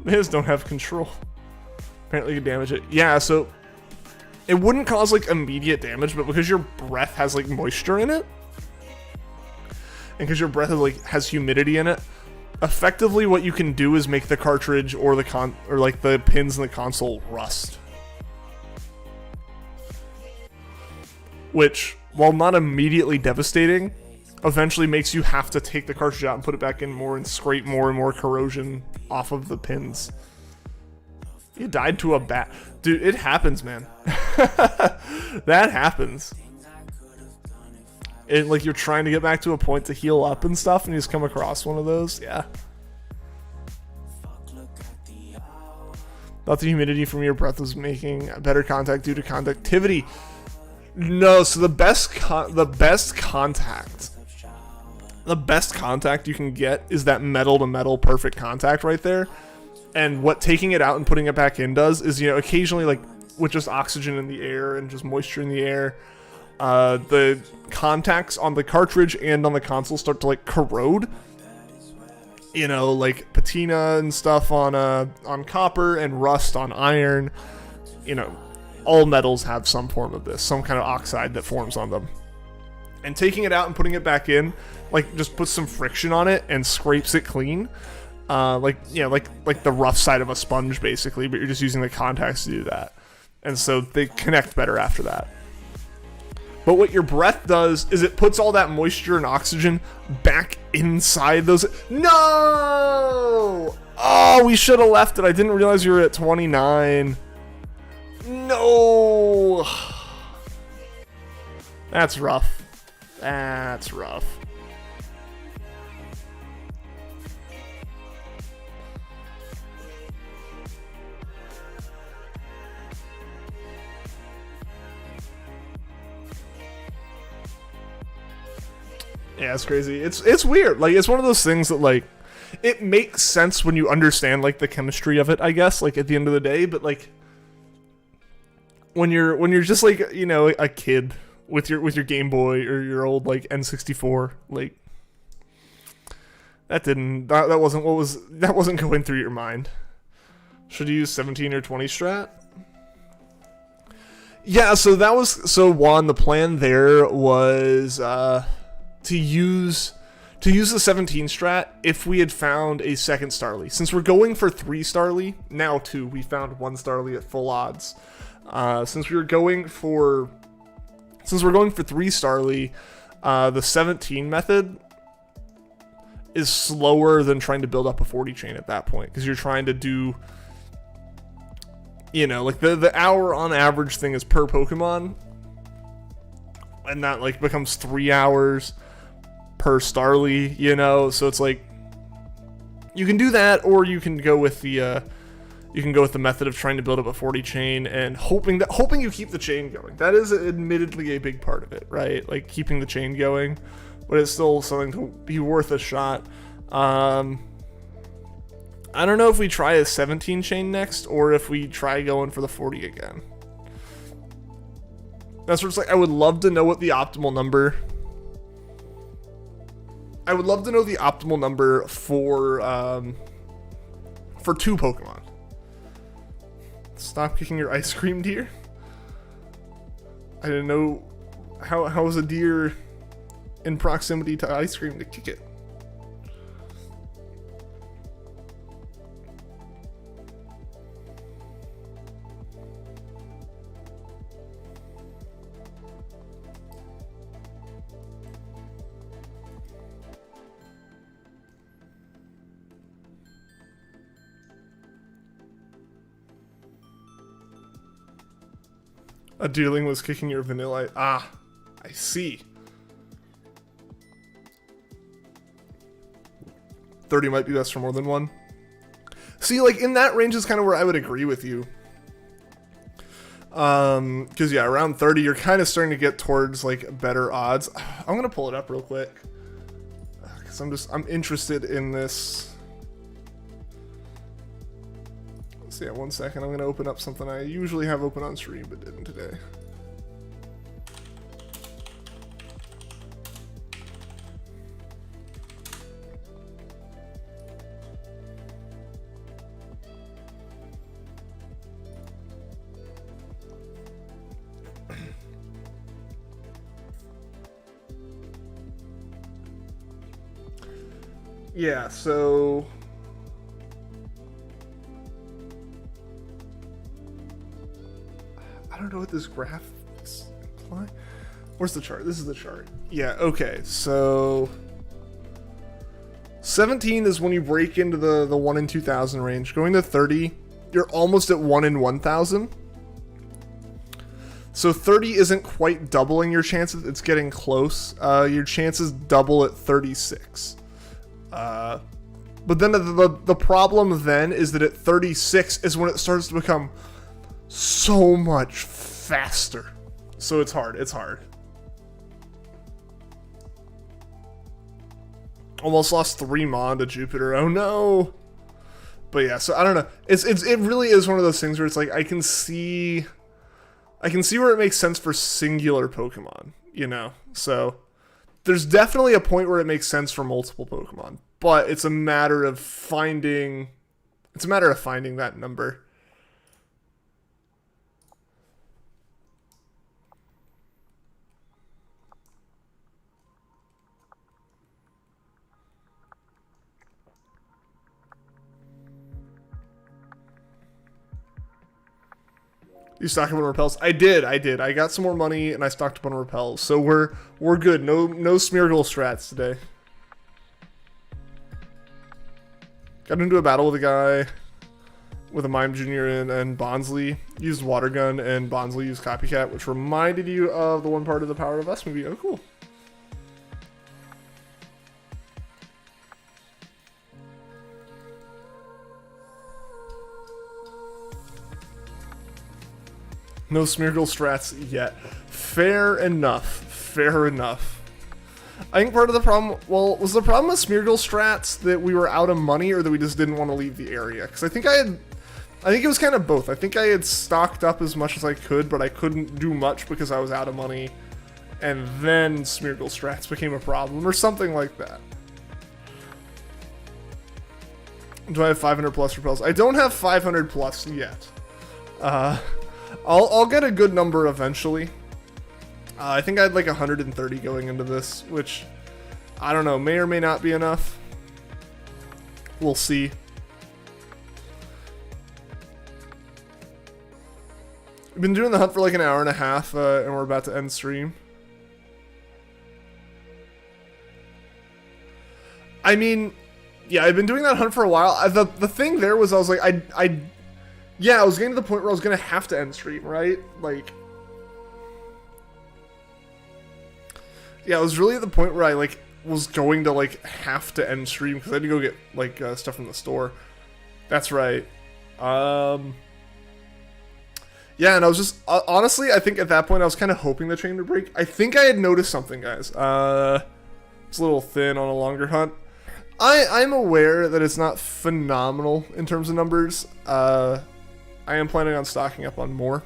They just don't have control. Apparently you can damage it. Yeah, so it wouldn't cause like immediate damage, but because your breath has like moisture in it, and because your breath has humidity in it, effectively what you can do is make the cartridge or the pins in the console rust. Which, while not immediately devastating, eventually makes you have to take the cartridge out and put it back in more and scrape more and more corrosion off of the pins. You died to a bat. Dude, it happens, man. That happens. Like, you're trying to get back to a point to heal up and stuff, and you just come across one of those. Yeah. Thought the humidity from your breath was making better contact due to conductivity. No, so the best contact you can get is that metal to metal perfect contact right there. And what taking it out and putting it back in does is, you know, occasionally, like with just oxygen in the air and just moisture in the air, the contacts on the cartridge and on the console start to like corrode. You know, like patina and stuff on copper and rust on iron. You know, all metals have some form of this, some kind of oxide that forms on them. And taking it out and putting it back in, like, just puts some friction on it and scrapes it clean. Like, you know, like the rough side of a sponge, basically, but you're just using the contacts to do that. And so they connect better after that. But what your breath does is it puts all that moisture and oxygen back inside those. No! Oh, we should have left it. I didn't realize you were at 29. No! That's rough. That's rough. Yeah, it's crazy. It's weird. Like, it's one of those things that, like, it makes sense when you understand, like, the chemistry of it, I guess, like, at the end of the day, but, like, when you're just, like, you know, a kid with your Game Boy or your old, like, N64, like, that wasn't going through your mind. Should you use 17 or 20 strat? Yeah, so Juan, the plan there was, to use the 17 strat if we had found a second Starly. Since we're going for 3 Starly, now 2, we found 1 Starly at full odds. Since we're going for 3 Starly, the 17 method is slower than trying to build up a 40 chain at that point, because you're trying to do, you know, like the hour on average thing is per Pokemon, and that, like, becomes 3 hours per Starly, you know, so it's like you can do that, or you can go with the method of trying to build up a 40 chain and hoping you keep the chain going. That is admittedly a big part of it, right? Like keeping the chain going, but it's still something to be worth a shot. I don't know if we try a 17 chain next or if we try going for the 40 again. That's where it's like, I would love to know what the optimal number. I would love to know the optimal number for 2 Pokemon. Stop kicking your ice cream, deer. I didn't know how is a deer in proximity to ice cream to kick it. A deerling was kicking your vanilla. Ah, I see. 30 might be best for more than one. See, like, in that range is kind of where I would agree with you. Because, yeah, around 30, you're kind of starting to get towards, like, better odds. I'm going to pull it up real quick. Because I'm interested in this. So yeah, 1 second. I'm going to open up something I usually have open on stream, but didn't today. Yeah, so I don't know what this graph is implying. Where's the chart? This is the chart. Yeah, okay. So 17 is when you break into the 1 in 2,000 range. Going to 30, you're almost at 1 in 1,000. So 30 isn't quite doubling your chances. It's getting close. Your chances double at 36. But then the problem then is that at 36 is when it starts to become so much faster. So it's hard. It's hard. Almost lost 3 Mon to Jupiter. Oh no. But yeah, so I don't know. It really is one of those things where it's like I can see where it makes sense for singular Pokemon, you know. So there's definitely a point where it makes sense for multiple Pokemon, but it's a matter of finding that number. You stocked up on repels? I did. I got some more money and I stocked up on repels. So we're good. No Smeargle strats today. Got into a battle with a guy with a Mime Junior and Bonsly. Used Water Gun and Bonsly used Copycat, which reminded you of the one part of the Power of Us movie. Oh, cool. No Smeargle strats yet. Fair enough. Fair enough. I think part of the problem, well, was the problem with Smeargle strats that we were out of money or that we just didn't want to leave the area? Because I think it was kind of both. I think I had stocked up as much as I could, but I couldn't do much because I was out of money. And then Smeargle strats became a problem or something like that. Do I have 500 plus repels? I don't have 500 plus yet. I'll get a good number eventually. I think I had like 130 going into this, which I don't know, may or may not be enough. We'll see. We've been doing the hunt for like an hour and a half, and we're about to end stream. I mean, yeah, I've been doing that hunt for a while. The thing there was I was like, yeah, I was getting to the point where I was going to have to end stream, right? Like, yeah, I was really at the point where was going to like have to end stream because I had to go get like stuff from the store. That's right. Yeah, and I was just honestly, I think at that point I was kind of hoping the chain would break. I think I had noticed something, guys. It's a little thin on a longer hunt. I'm aware that it's not phenomenal in terms of numbers. I am planning on stocking up on more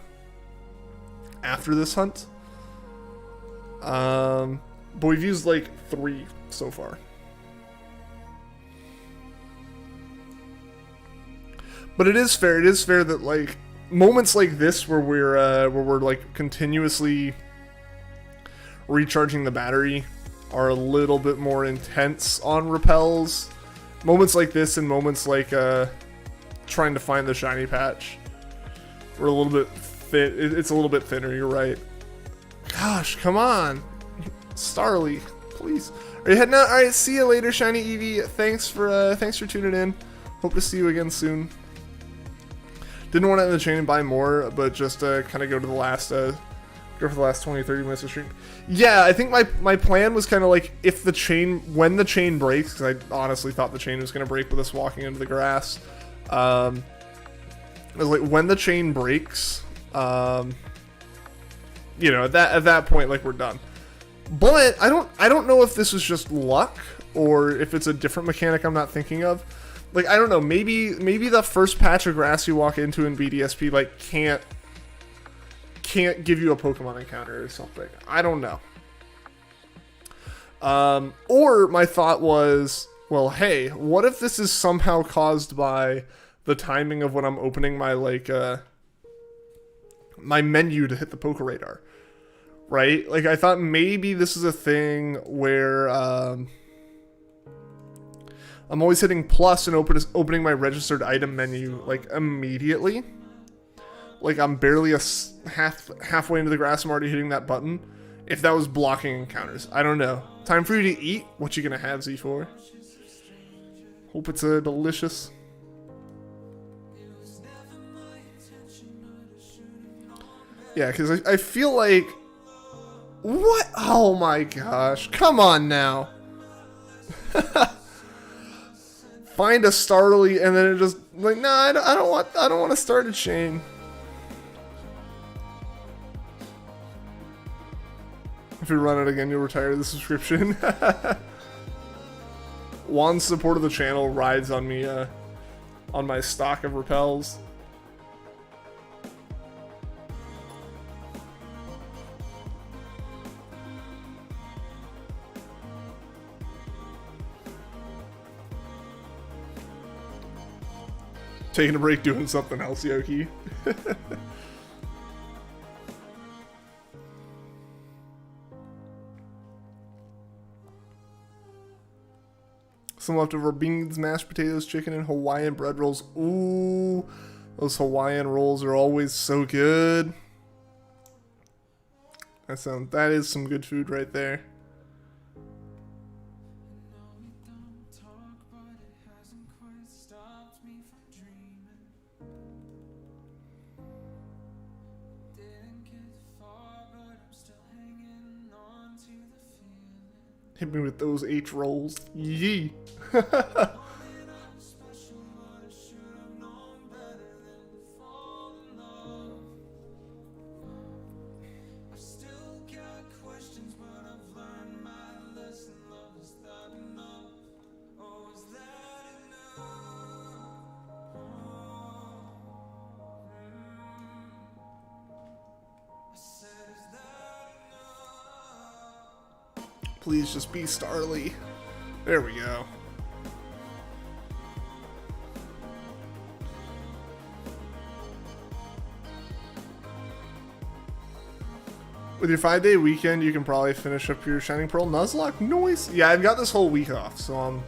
after this hunt. But we've used like 3 so far. But it is fair that like moments like this where we're like continuously recharging the battery are a little bit more intense on repels. Moments like this and moments like trying to find the shiny patch. We're a little bit thin. It's a little bit thinner, you're right. Gosh, come on. Starly, please. Are you heading out? Alright, see you later, Shiny Eevee. Thanks for tuning in. Hope to see you again soon. Didn't want to end the chain and buy more, but just kind of go to the last go for the last 20-30 minutes of stream. Yeah, I think my plan was kind of like if the chain, when the chain breaks, because I honestly thought the chain was going to break with us walking into the grass. I was like, when the chain breaks, you know, at that point, like, we're done. But I don't know if this was just luck or if it's a different mechanic I'm not thinking of. Like, I don't know, maybe the first patch of grass you walk into in BDSP like can't give you a Pokemon encounter or something. I don't know. Or my thought was, well, hey, what if this is somehow caused by the timing of when I'm opening my like my menu to hit the POKERADAR, right? Like I thought maybe this is a thing where I'm always hitting plus and opening my registered item menu like immediately. Like I'm barely halfway into the grass, I'm already hitting that button. If that was blocking encounters, I don't know. Time for you to eat. What you gonna have, Z4? Hope it's delicious. Yeah, because I feel like... What? Oh my gosh. Come on now. Find a Starly and then it just... Like, nah, I don't want to start a chain. If you run it again, you'll retire the subscription. Juan's support of the channel rides on me, on my stock of repels. Taking a break, doing something else, Yoki. Some leftover beans, mashed potatoes, chicken, and Hawaiian bread rolls. Ooh, those Hawaiian rolls are always so good. That is some good food right there. Hit me with those H rolls. Yee. Please just be Starly. There we go. With your 5-day weekend, you can probably finish up your Shining Pearl Nuzlocke. Nice. Yeah, I've got this whole week off, so I'm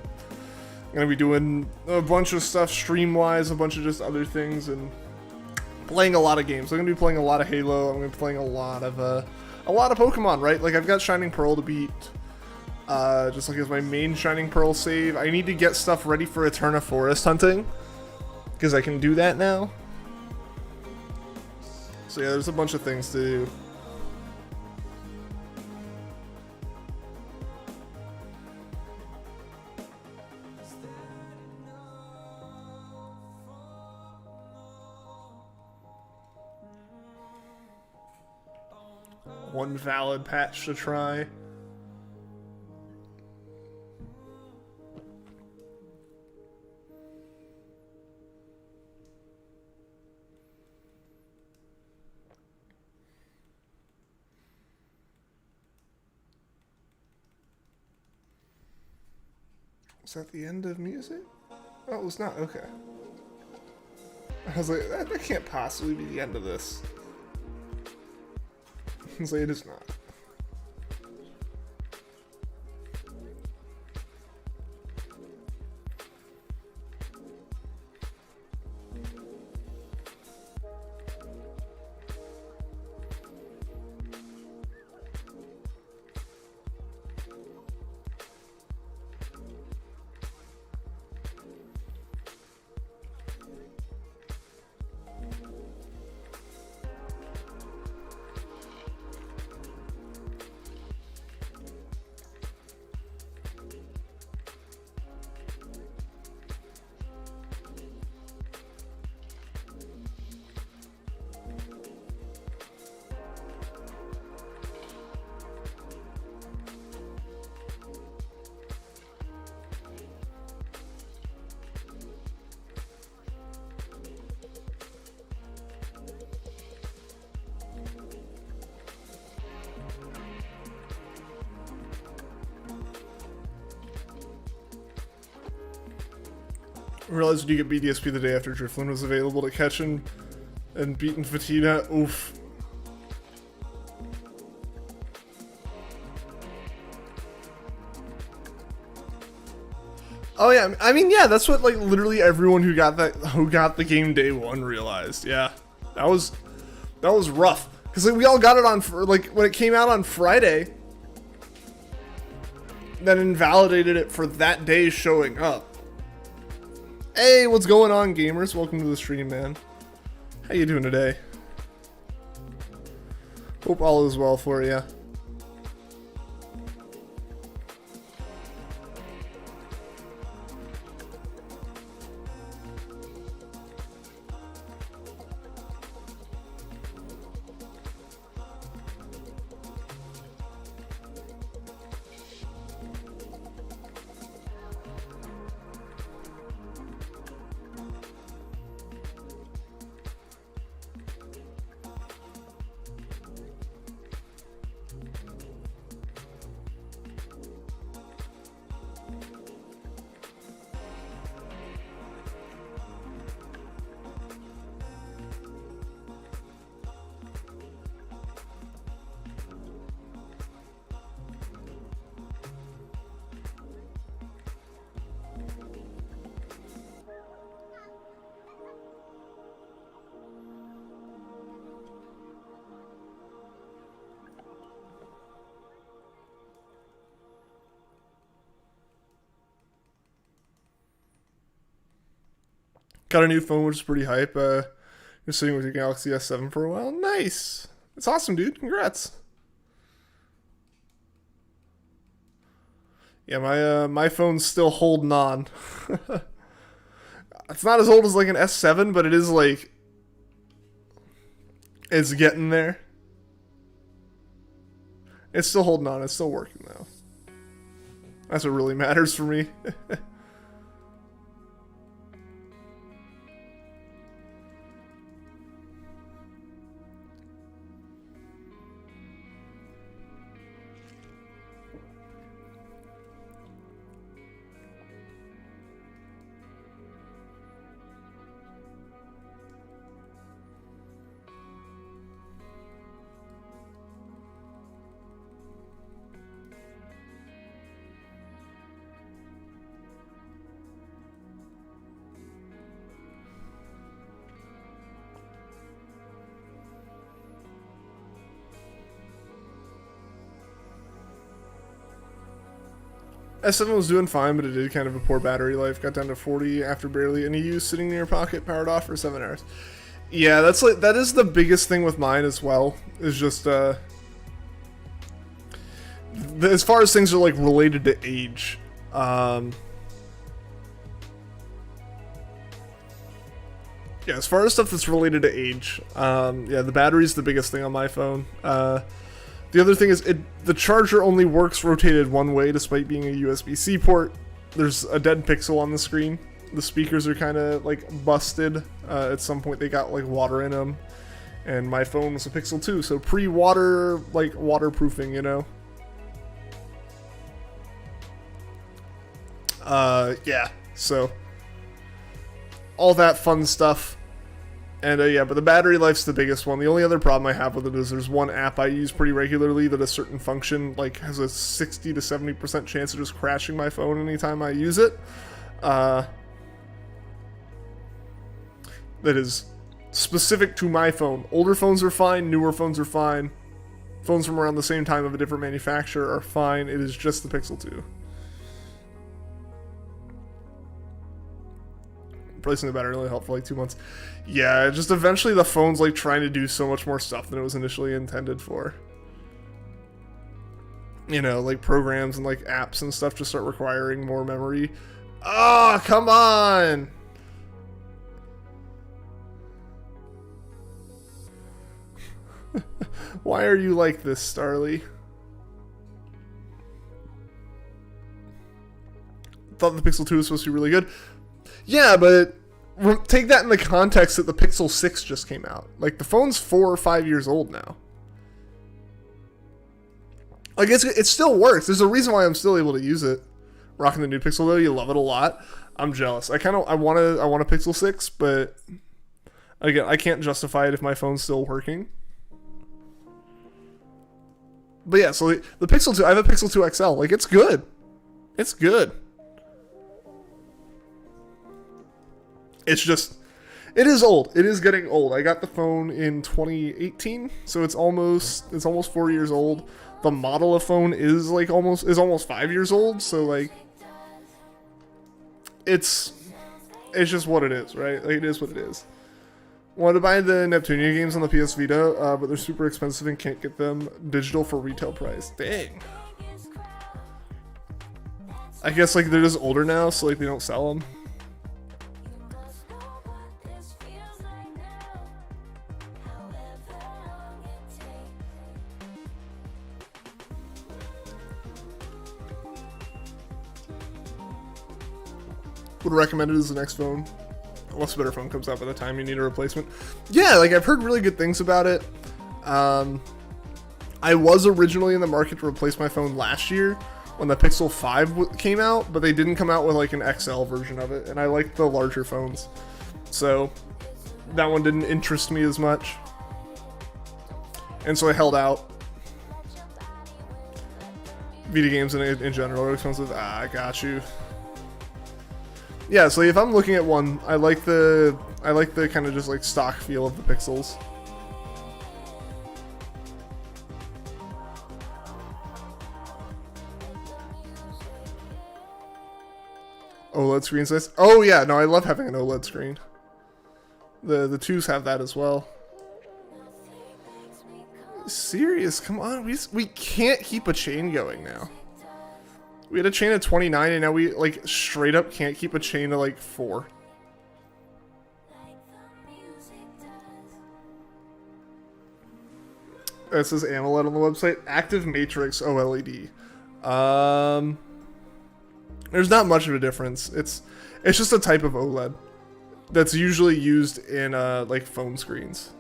gonna be doing a bunch of stuff stream-wise, a bunch of just other things, and playing a lot of games. I'm gonna be playing a lot of Halo. I'm gonna be playing a lot of Pokemon, right? Like I've got Shining Pearl to beat. Just like as my main Shining Pearl save. I need to get stuff ready for Eterna Forest hunting, because I can do that now. So yeah, there's a bunch of things to do. one valid patch to try. Was that the end of music? Oh, it was not. Okay. I was like, that can't possibly be the end of this. I was like, it is not. I realized you get BDSP the day after Drifloon was available to catch and beaten Fatina. Oof. Oh yeah, I mean yeah, that's what like literally everyone who got the game day one realized. Yeah, that was rough because like, we all got it on like when it came out on Friday, then invalidated it for that day showing up. Hey, what's going on, gamers? Welcome to the stream, man. How you doing today? Hope all is well for you. Got a new phone, which is pretty hype. You're sitting with your Galaxy S7 for a while. Nice. That's awesome, dude. Congrats. Yeah, my phone's still holding on. It's not as old as like an S7, but it is like it's getting there. It's still holding on. It's still working though. That's what really matters for me. S7 was doing fine, but it did kind of a poor battery life. Got down to 40 after barely any use, sitting in your pocket, powered off for 7 hours. Yeah, that is the biggest thing with mine as well. Is just as far as things are like related to age. Yeah, as far as stuff that's related to age, yeah, the battery's the biggest thing on my phone. The other thing is the charger only works rotated one way despite being a USB-C port. There's a dead pixel on the screen. The speakers are kind of like busted. At some point they got like water in them. And my phone was a Pixel 2, so pre-water, like waterproofing, you know? Yeah, so all that fun stuff. And yeah, but the battery life's the biggest one. The only other problem I have with it is there's one app I use pretty regularly that a certain function like has a 60 to 70% chance of just crashing my phone anytime I use it. That is specific to my phone. Older phones are fine, newer phones are fine. Phones from around the same time of a different manufacturer are fine. It is just the Pixel 2. Replacing the battery only helped for like 2 months. Yeah, just eventually the phone's like trying to do so much more stuff than it was initially intended for. You know, like programs and like apps and stuff just start requiring more memory. Oh, come on! Why are you like this, Starly? Thought the Pixel 2 was supposed to be really good. Yeah, but take that in the context that the Pixel 6 just came out. Like, the phone's 4 or 5 years old now. Like, it still works. There's a reason why I'm still able to use it. Rocking the new Pixel, though. You love it a lot. I'm jealous. I want a Pixel 6, but again, I can't justify it if my phone's still working. But yeah, so the Pixel 2, I have a Pixel 2 XL. Like, it's good. It's good. It's just, it is old. It is getting old. I got the phone in 2018, so it's almost 4 years old. The model of phone is like almost 5 years old, so like it's just what it is, right? Like, it is what it is. Wanted to buy the Neptunia games on the PS Vita, but they're super expensive and can't get them digital for retail price. Dang. I guess like they're just older now, so like they don't sell them. Would recommend it as the next phone. Unless a better phone comes out by the time you need a replacement. Yeah, like I've heard really good things about it. I was originally in the market to replace my phone last year when the Pixel 5 came out, but they didn't come out with like an XL version of it, and I like the larger phones. So that one didn't interest me as much. And so I held out. Vita games in general are expensive. I got you. Yeah, so if I'm looking at one, I like the kind of just like stock feel of the pixels. OLED screen size. Oh yeah, no, I love having an OLED screen. The 2s have that as well. Serious, come on, we can't keep a chain going now. We had a chain of 29, and now we, like, straight up can't keep a chain of, like, 4. It says AMOLED on the website. Active Matrix OLED. There's not much of a difference. It's just a type of OLED that's usually used in, like, phone screens.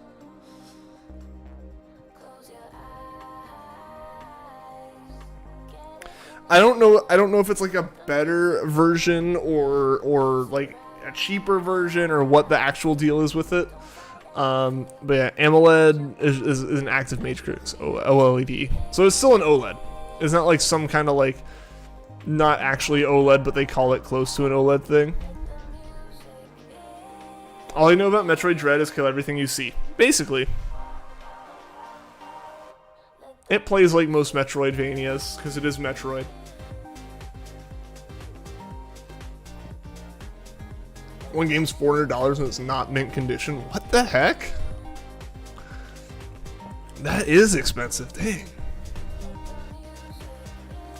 I don't know if it's like a better version or like a cheaper version or what the actual deal is with it. But yeah, AMOLED is an active matrix OLED. So it's still an OLED. It's not like some kind of like not actually OLED, but they call it close to an OLED thing. All I know about Metroid Dread is kill everything you see. Basically. It plays like most Metroidvanias, because it is Metroid. One game's $400 and it's not mint condition. What the heck? That is expensive, dang.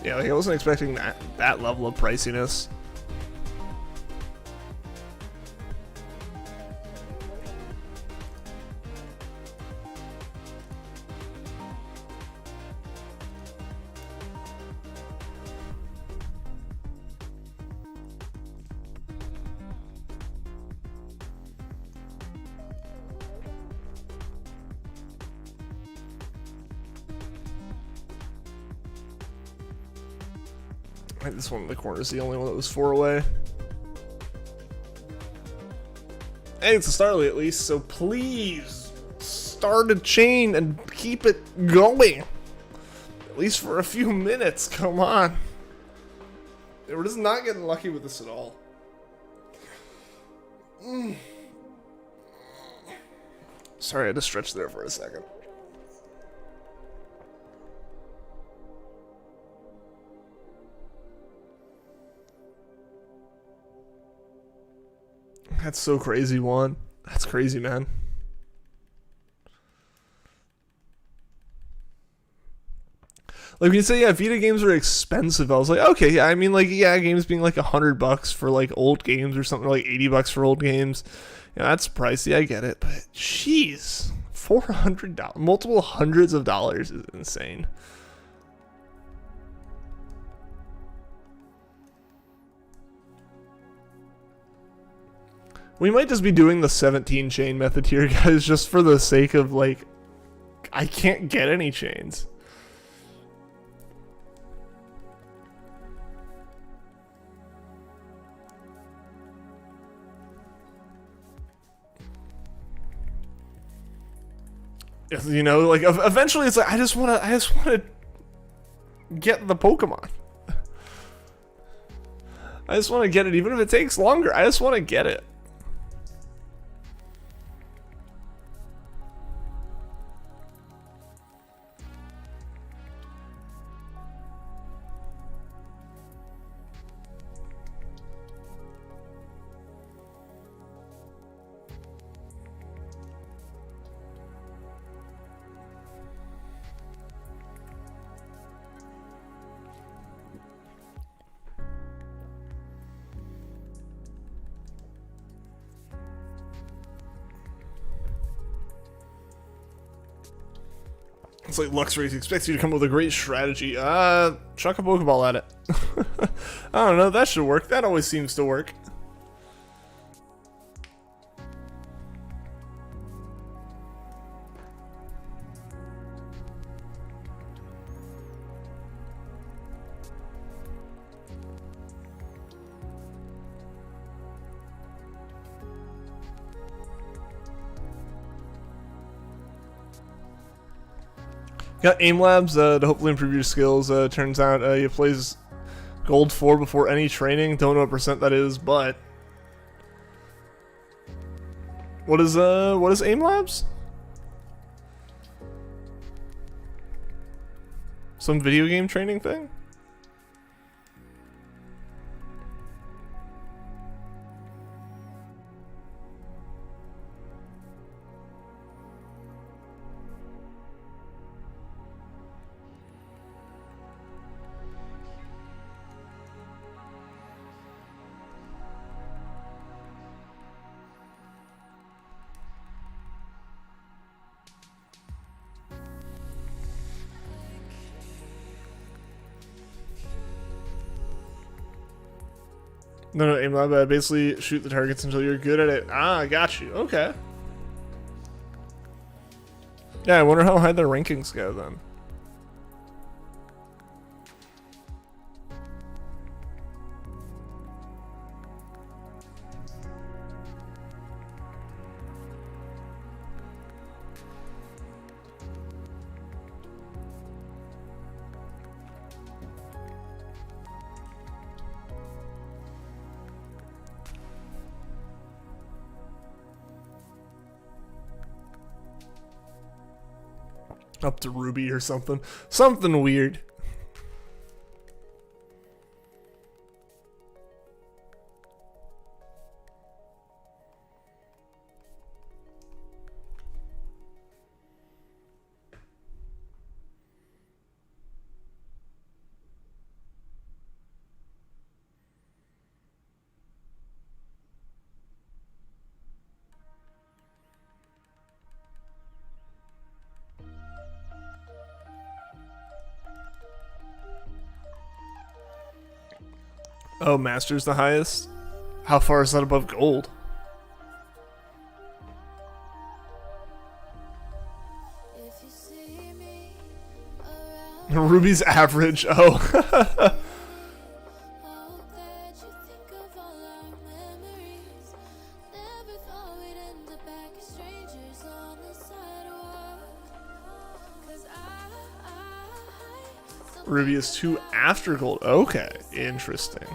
Yeah, like I wasn't expecting that level of priciness. I think this one in the corner is the only one that was 4 away. Hey, it's a Starly at least, so please start a chain and keep it going. At least for a few minutes, come on. We're just not getting lucky with this at all. Sorry, I had to stretch there for a second. That's so crazy, Juan. That's crazy, man. Like, when you say, yeah, Vita games are expensive, I was like, okay, yeah, I mean, like, yeah, games being like $100 for, like, old games or something, like $80 for old games. You know, that's pricey, I get it, but, jeez, $400, multiple hundreds of dollars is insane. We might just be doing the 17 chain method here, guys, just for the sake of, like, I can't get any chains. You know, like, eventually it's like, I just want to get the Pokemon. I just want to get it, even if it takes longer. I just want to get it. It's like Luxray expects you to come up with a great strategy. Chuck a Pokeball at it. I don't know, that should work. That always seems to work. Got aim labs to hopefully improve your skills. Turns out you plays gold 4 before any training. Don't know what percent that is, but what is aim labs? Some video game training thing? No, aim lab, basically shoot the targets until you're good at it. Ah, I got you. Okay. Yeah, I wonder how high their rankings go then. Up to Ruby or something. Something weird. Oh, Master's the highest? How far is that above gold? Ruby's average. Oh. Ruby is 2 after gold. Okay, interesting.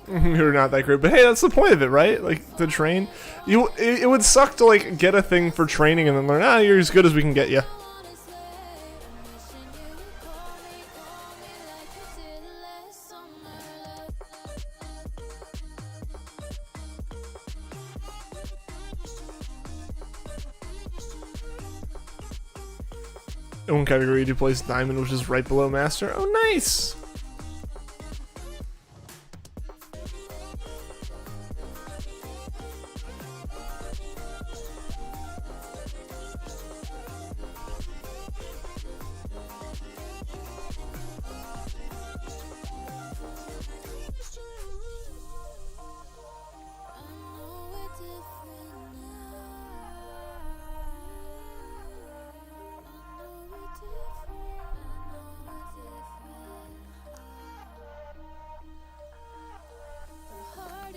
You're not that great, but hey, that's the point of it, right? Like, to train. It would suck to, like, get a thing for training and then learn, you're as good as we can get you. In one category, you do place Diamond, which is right below Master. Oh, nice!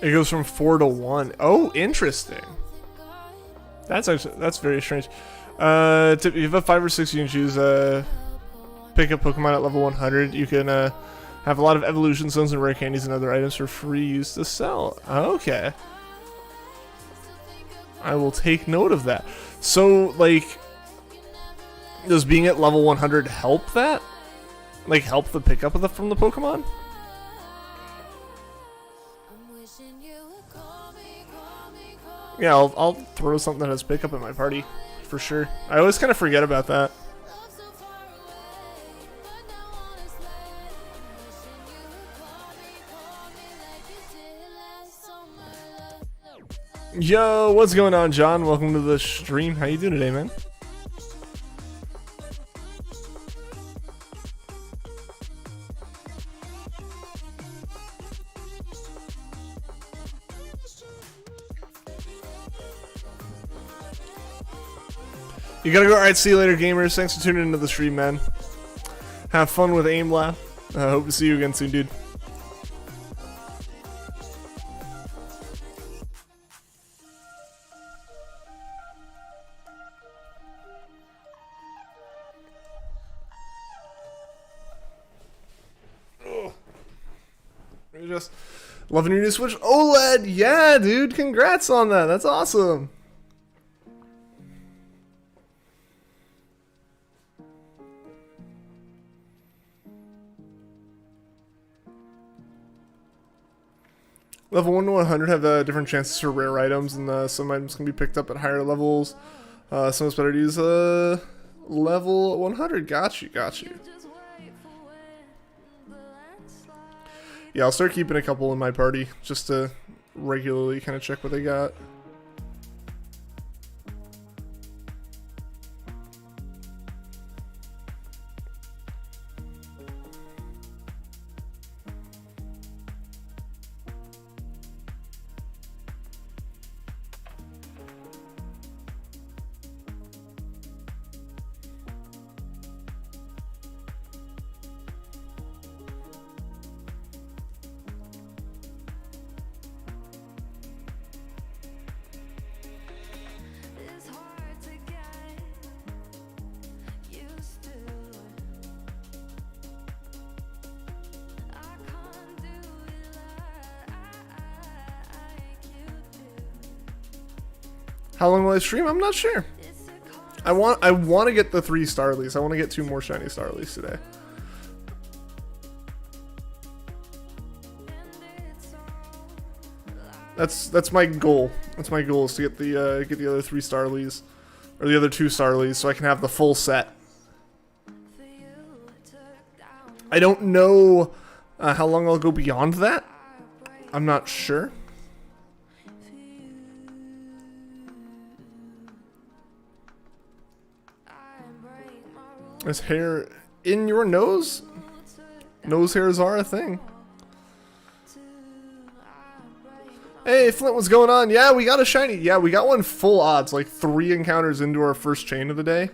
It goes from 4 to 1. Oh, interesting. That's very strange. If you have a 5 or 6, you can choose pick up Pokemon at level 100. You can have a lot of evolution stones and rare candies and other items for free use to sell. Okay. I will take note of that. So, like, does being at level 100 help that? Like, help the pickup of from the Pokemon? Yeah, I'll throw something that has pickup in my party, for sure. I always kind of forget about that. Yo, what's going on, John? Welcome to the stream. How you doing today, man? You gotta go. Alright, see you later, gamers. Thanks for tuning into the stream, man. Have fun with Aim Lab. Hope to see you again soon, dude. You're just loving your new Switch OLED. Yeah, dude. Congrats on that. That's awesome. Level 1 to 100 have different chances for rare items, and some items can be picked up at higher levels. Some it's better to use level 100. Got you. Yeah, I'll start keeping a couple in my party just to regularly kind of check what they got. How long will I stream? I'm not sure. I want to get the 3 Starlys. I want to get 2 more shiny Starlys today. That's my goal. That's my goal, is to get the other 3 Starlys, or the other 2 Starlys, so I can have the full set. I don't know how long I'll go beyond that. I'm not sure. Is hair in your nose? Nose hairs are a thing. Hey, Flint, what's going on? Yeah, we got a shiny. Yeah, we got one full odds, like 3 encounters into our first chain of the day.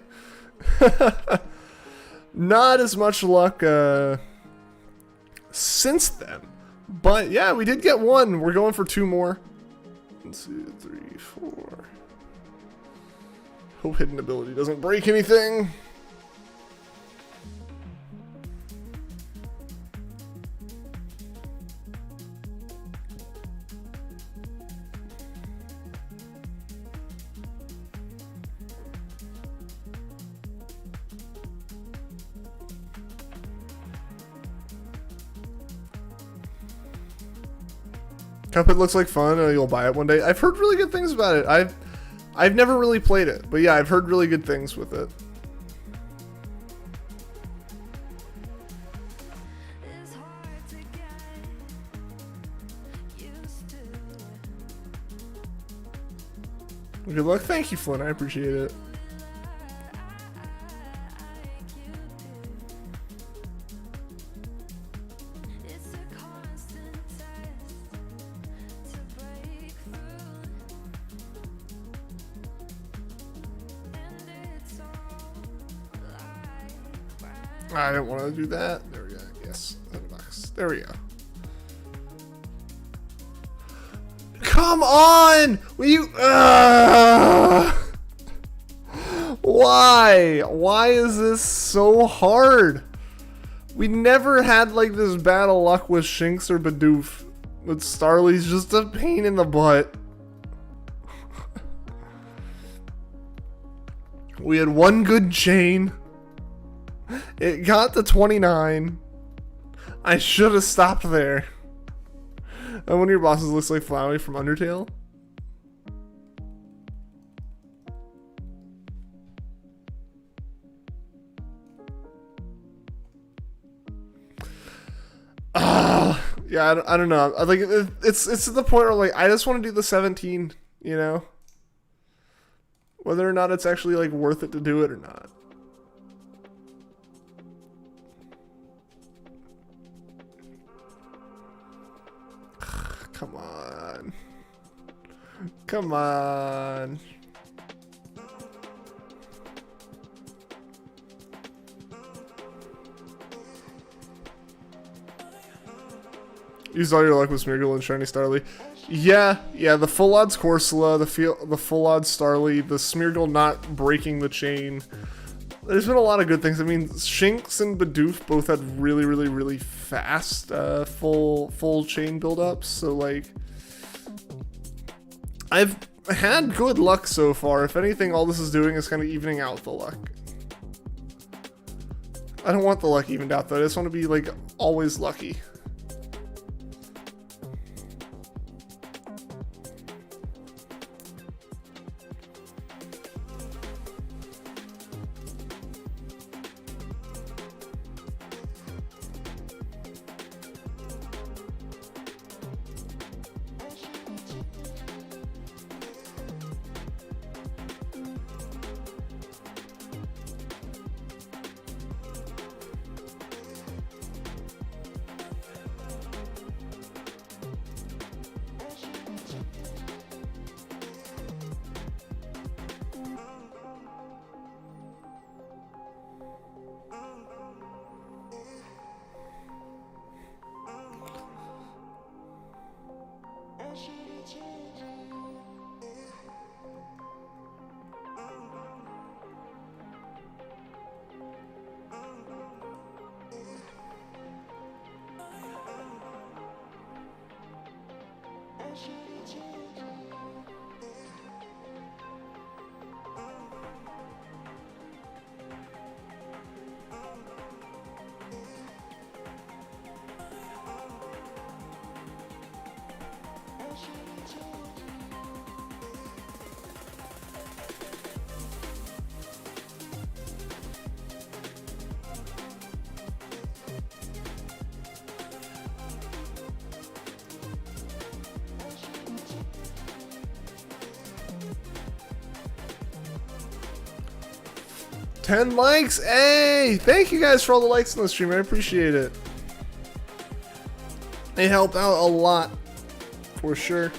Not as much luck since then, But yeah, we did get one. We're going for 2 more. 1, 2, 3, 4. Hope hidden ability doesn't break anything. Cuphead looks like fun, and you'll buy it one day. I've heard really good things about it. I've never really played it, but yeah, I've heard really good things with it. Good luck. Thank you, Flynn. I appreciate it. I didn't want to do that. There we go. Yes, $10. There we go. Come on! Will you? Why? Why is this so hard? We never had like this bad of luck with Shinx or Bidoof. But Starly's just a pain in the butt. We had one good chain. It got to 29. I should have stopped there. And one of your bosses looks like Flowey from Undertale. Yeah, I don't know. Like it's to the point where like I just want to do the 17, you know? Whether or not it's actually like worth it to do it or not. Come on. Come on. Used all your luck with Smeargle and Shiny Starly. Yeah, the full odds Corsola, the full odds Starly, the Smeargle not breaking the chain. There's been a lot of good things. I mean, Shinx and Bidoof both had really fast full chain build-ups. So like, I've had good luck so far. If anything, all this is doing is kind of evening out the luck. I don't want the luck evened out though. I just want to be like always lucky. $10 likes, hey! Thank you guys for all the likes on the stream. I appreciate it. They help out a lot, for sure.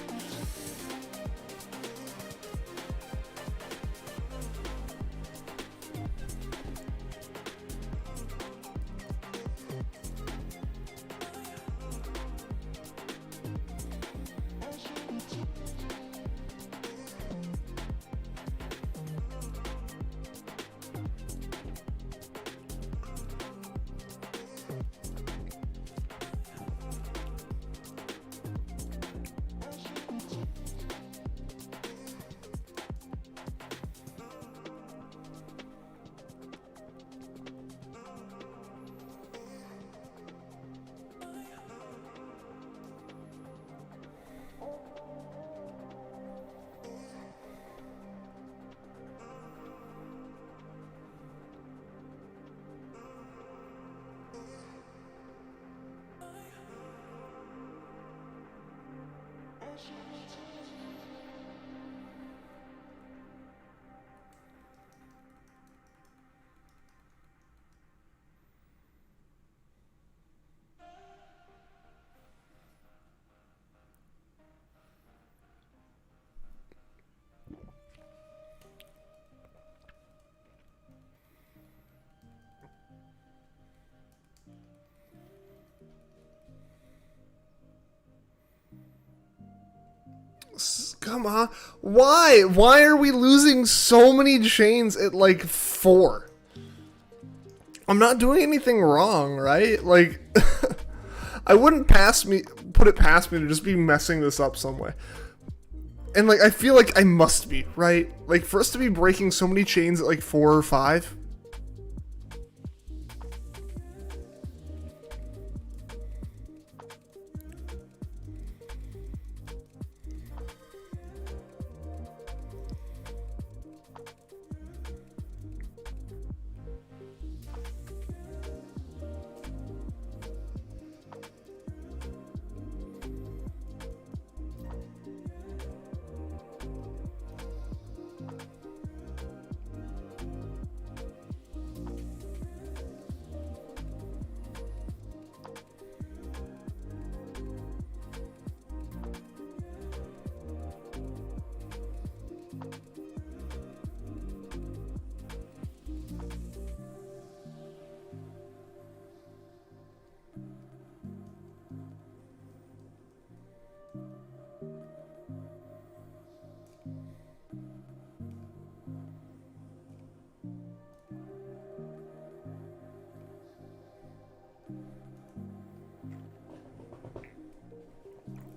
Come on. Why? Why are we losing so many chains at like 4? I'm not doing anything wrong, right? Like, I wouldn't put it past me to just be messing this up some way. And like, I feel like I must be, right? Like, for us to be breaking so many chains at like 4 or 5.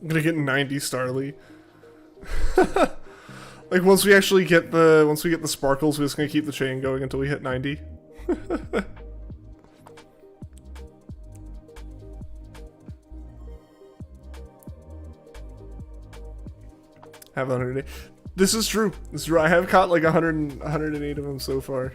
I'm gonna get 90 Starly. Like once we get the sparkles, we're just gonna keep the chain going until we hit 90. Have 108. This is true. This is true. I have caught like 108 of them so far.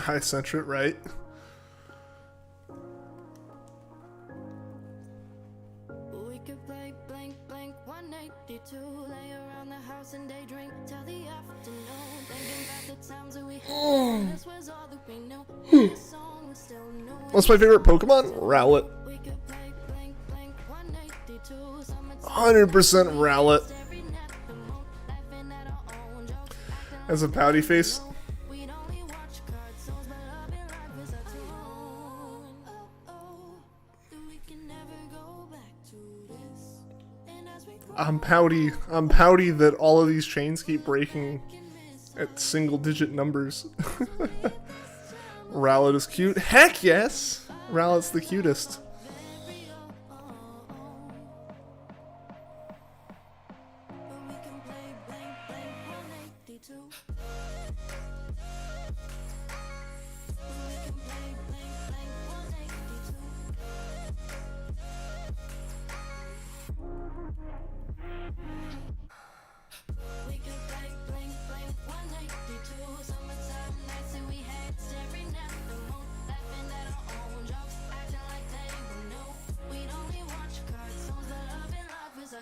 I center it right. We could play blank blank 182, lay around the house and daydream till the afternoon, thinking about the times that we had. This was all that we knew. The song was still new. What's my favorite Pokemon? Rowlet. We could play blank blank 182, 100% Rowlet. As a pouty face. I'm pouty that all of these chains keep breaking at single-digit numbers. Rowlet is cute. Heck yes! Rowlet's the cutest.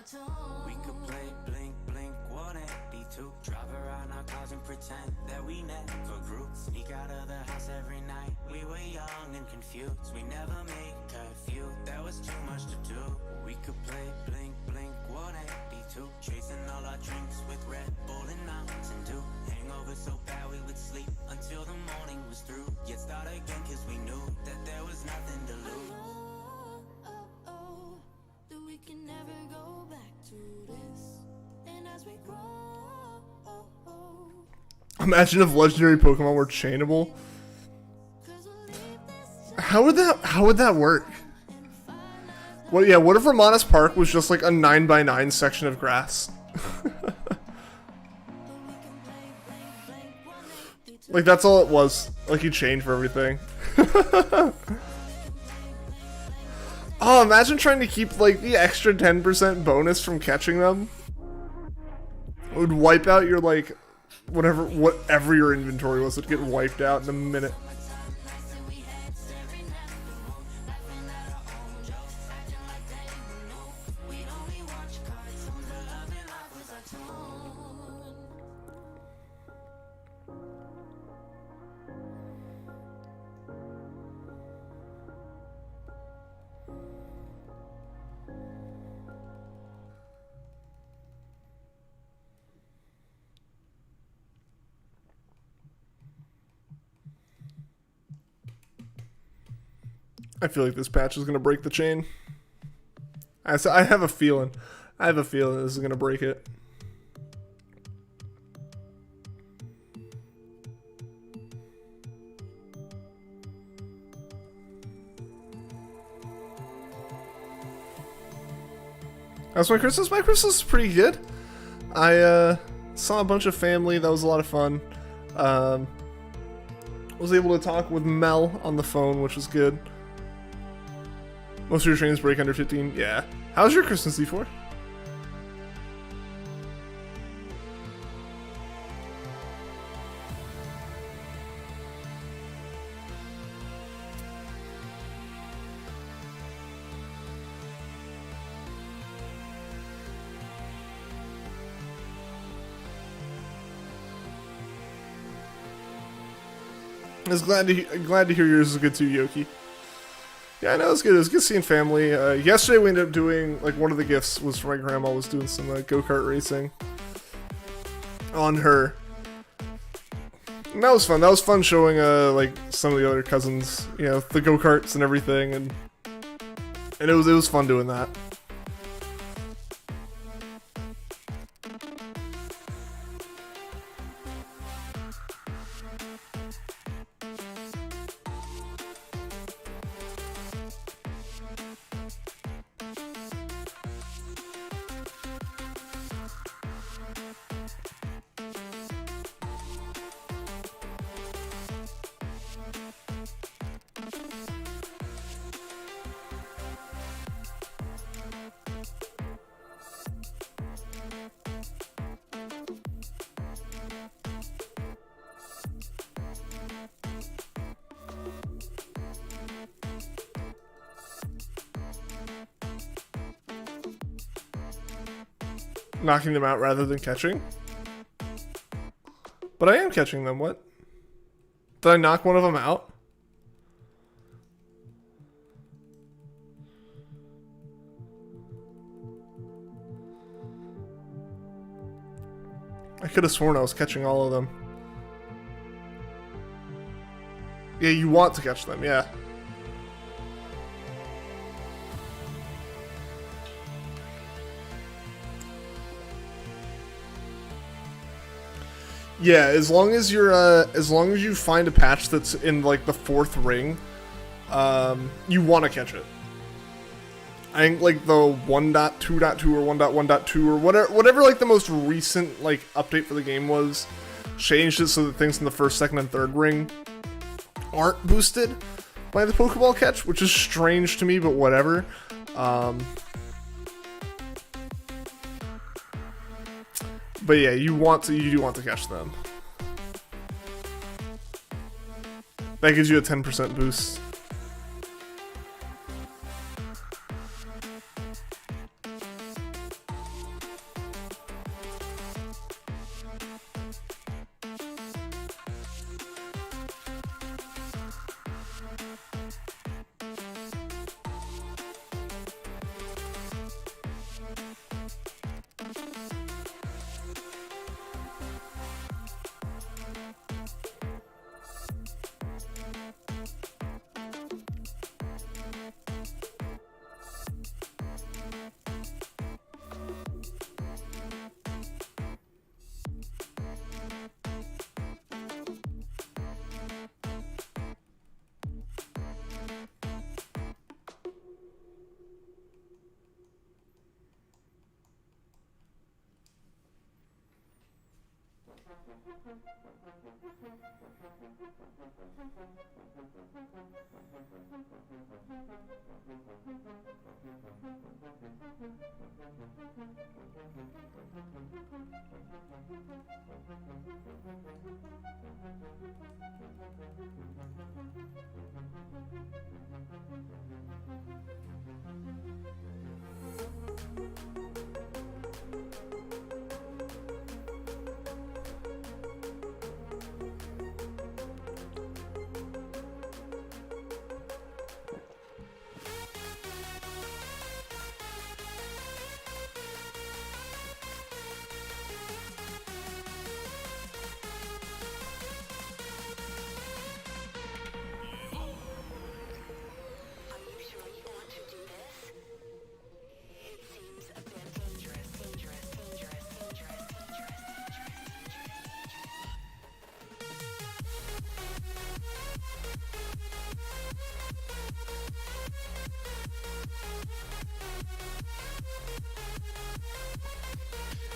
tone. We could play blink, blink, 182. Drive around our cars and pretend that we never grew. Sneak out of the house every night. We were young and confused. We never made curfew. There was too much to do. We could play blink, blink, 182. Chasing all our drinks with Red Bull and Mountain Dew. Hangover so bad we would sleep until the morning was through. Yet start again cause we knew that there was nothing to lose. That we can never go back to this. And as we grow, Imagine if legendary Pokemon were chainable. cause we'll leave this How would that work? Well, yeah, what if Romanus Park was just like a 9x9 section of grass? Like, that's all it was. Like, you chained for everything. Oh, imagine trying to keep, like, the extra 10% bonus from catching them. It would wipe out your, like, whatever your inventory was. It'd get wiped out in a minute. I feel like this patch is going to break the chain. I have a feeling. I have a feeling this is going to break it. That's my Christmas. My Christmas is pretty good. I saw a bunch of family. That was a lot of fun. Was able to talk with Mel on the phone, which was good. Most of your trains break under 15. Yeah. How's your Christmas, D4? I was glad to hear yours is good too, Yoki. Yeah, I know, it was good. It was good seeing family. Yesterday we ended up doing, like, one of the gifts was for my grandma, was doing some go-kart racing on her. And that was fun. That was fun showing, like, some of the other cousins, you know, the go-karts and everything, and it was fun doing that. Knocking them out rather than catching. But I am catching them, what? Did I knock one of them out? I could have sworn I was catching all of them. Yeah, you want to catch them, yeah. Yeah, as long as you find a patch that's in like the 4th ring, you want to catch it. I think like the 1.2.2 or 1.1.2 or whatever like the most recent like update for the game was, changed it so that things in the 1st, 2nd, and 3rd ring aren't boosted by the Pokeball catch, which is strange to me, but whatever. But yeah, you do want to catch them. That gives you a 10% boost.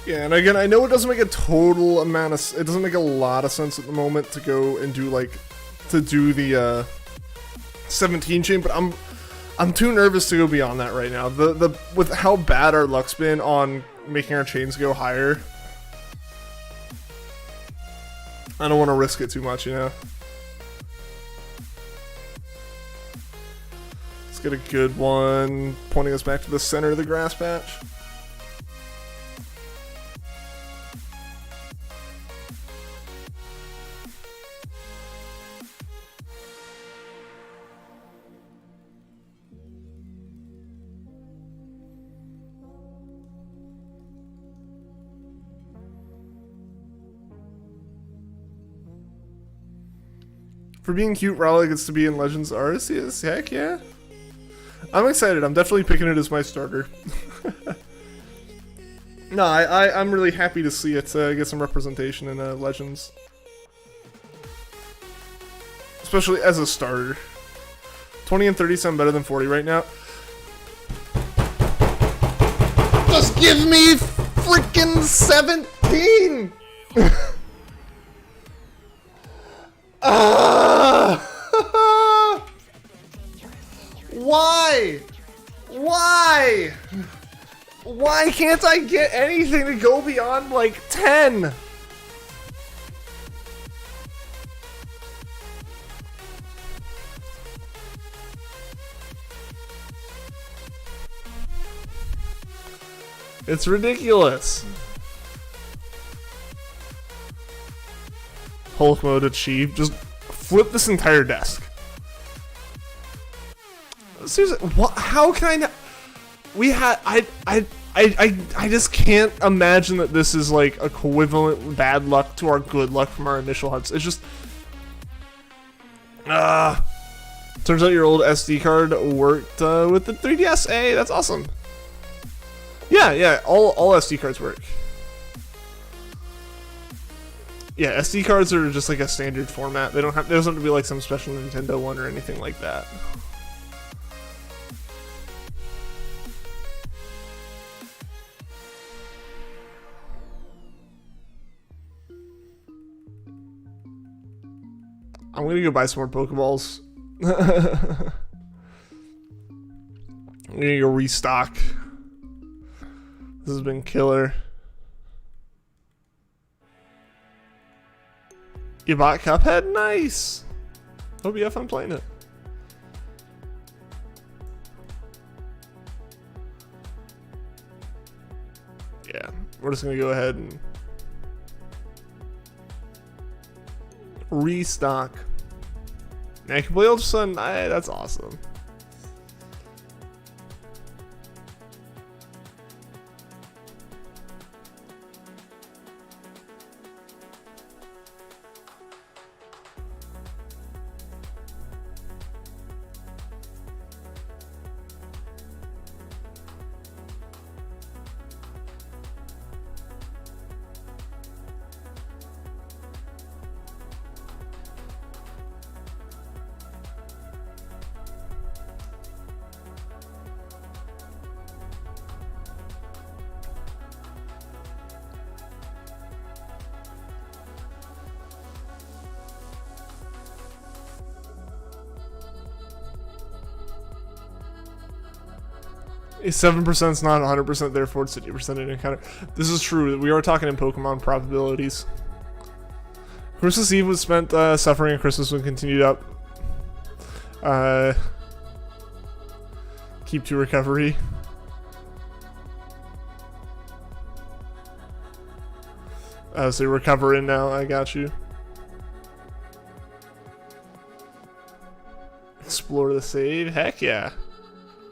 Yeah, and again, I know it doesn't make a total amount of, it doesn't make a lot of sense at the moment to go and do like, to do the 17 chain, but I'm too nervous to go beyond that right now. With how bad our luck's been on making our chains go higher, I don't want to risk it too much, you know. Let's get a good one, pointing us back to the center of the grass patch. For being cute, Raleigh gets to be in Legends Arceus. Heck yeah. I'm excited. I'm definitely picking it as my starter. No, I'm really happy to see it get some representation in Legends. Especially as a starter. 20 and 30 sound better than 40 right now. Just give me freaking 17! Why? Why? Why can't I get anything to go beyond like 10? It's ridiculous. Hulk mode achieved. Just flip this entire desk. Seriously, what? How can I not? We had I just can't imagine that this is like equivalent bad luck to our good luck from our initial hunts. It's just turns out your old SD card worked with the 3DS. Hey, that's awesome. Yeah, all SD cards work. Yeah, SD cards are just like a standard format. They don't have, it doesn't have to be like some special Nintendo one or anything like that. I'm gonna go buy some more Pokeballs. I'm gonna go restock. This has been killer. You bought Cuphead? Nice! Hope you have fun playing it. Yeah, we're just gonna go ahead and restock. Now you can play Ultra Sun. That's awesome. 7% is not 100%, therefore it's 50% an encounter. This is true. We are talking in Pokemon probabilities. Christmas Eve was spent suffering, and Christmas one continued up. Keep to recovery. So you're recovering now. I got you. Explore the save. Heck yeah.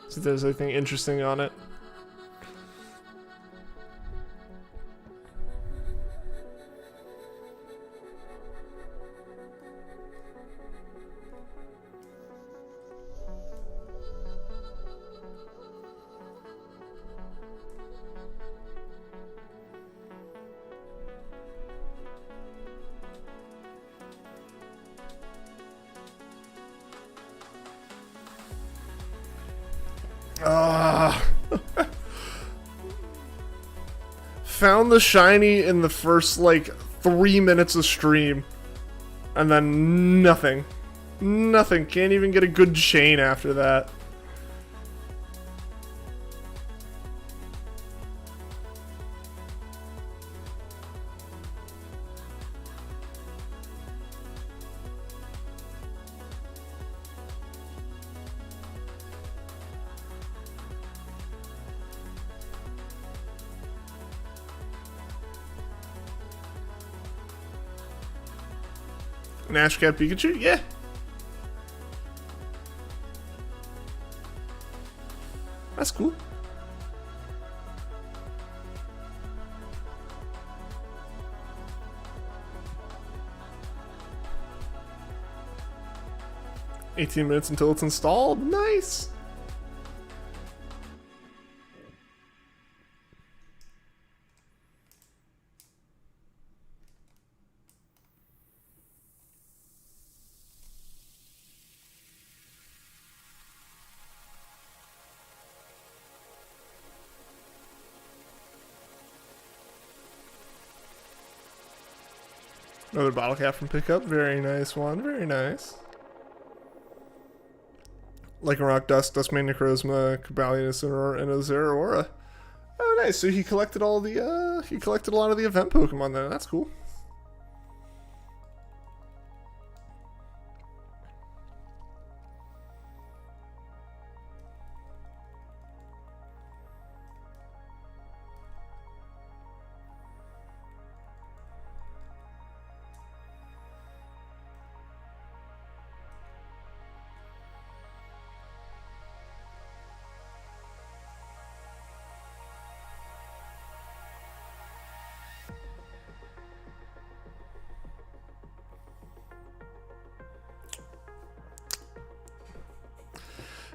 See if there's anything interesting on it. Found the shiny in the first like 3 minutes of stream, and then nothing. Nothing. Can't even get a good chain after that. An Ash Cat Pikachu? Yeah. That's cool. "18 minutes until it's installed." Nice. Another bottle cap from pickup. Very nice one. Very nice. Like a Rock Dust, Duskmane, Necrozma, Cobalion, and a Zeraora. Oh, nice. So he collected all the, he collected a lot of the event Pokemon then. That's cool.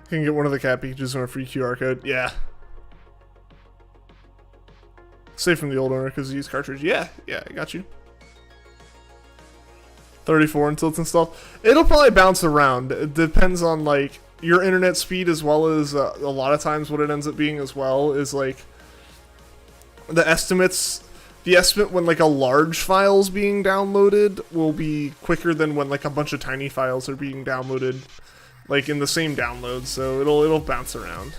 Can get one of the cat Pikachus on a free QR code. Yeah. Save from the old owner because he used cartridge. Yeah, yeah, I got you. 34 until it's installed. It'll probably bounce around. It depends on like your internet speed as well as a lot of times what it ends up being as well is like the estimates. The estimate when like a large file's being downloaded will be quicker than when like a bunch of tiny files are being downloaded. Like in the same download, so it'll bounce around.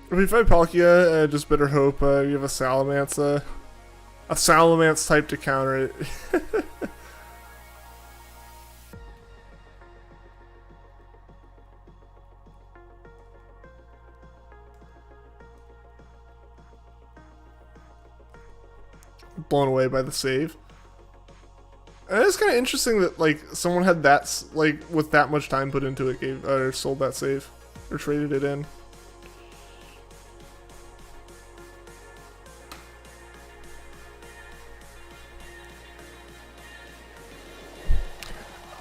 If you fight Palkia, just better hope you have a Salamence type to counter it. blown away by the save. And it's kind of interesting that like someone had that like with that much time put into it, gave or sold that save or traded it in.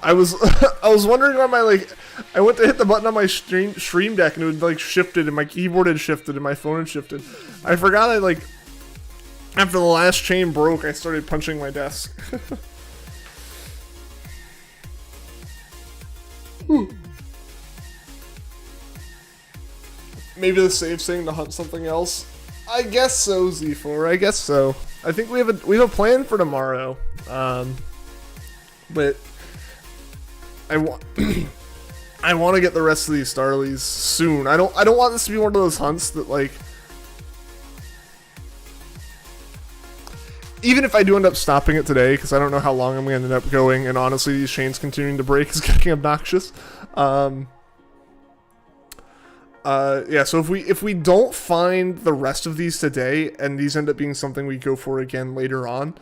I was I was wondering why my like I went to hit the button on my stream deck and it would like shifted and my keyboard had shifted and my phone had shifted. I forgot I like after the last chain broke I started punching my desk. Maybe the save saying to hunt something else. I guess so, Z4. I guess so. I think we have a plan for tomorrow. But I want I want to get the rest of these Starlies soon. I don't want this to be one of those hunts that like even if I do end up stopping it today, because I don't know how long I'm going to end up going, and honestly, these chains continuing to break is getting obnoxious. Yeah, so if we don't find the rest of these today, and these end up being something we go for again later on,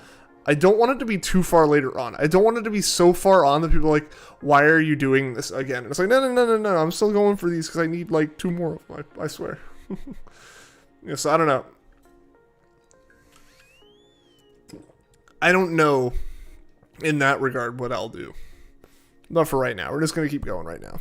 I don't want it to be too far later on. I don't want it to be so far on that people are like, why are you doing this again? And it's like, no, I'm still going for these because I need like 2 more of them, I swear. Yeah, so I don't know. I don't know in that regard what I'll do. Not for right now. We're just going to keep going right now.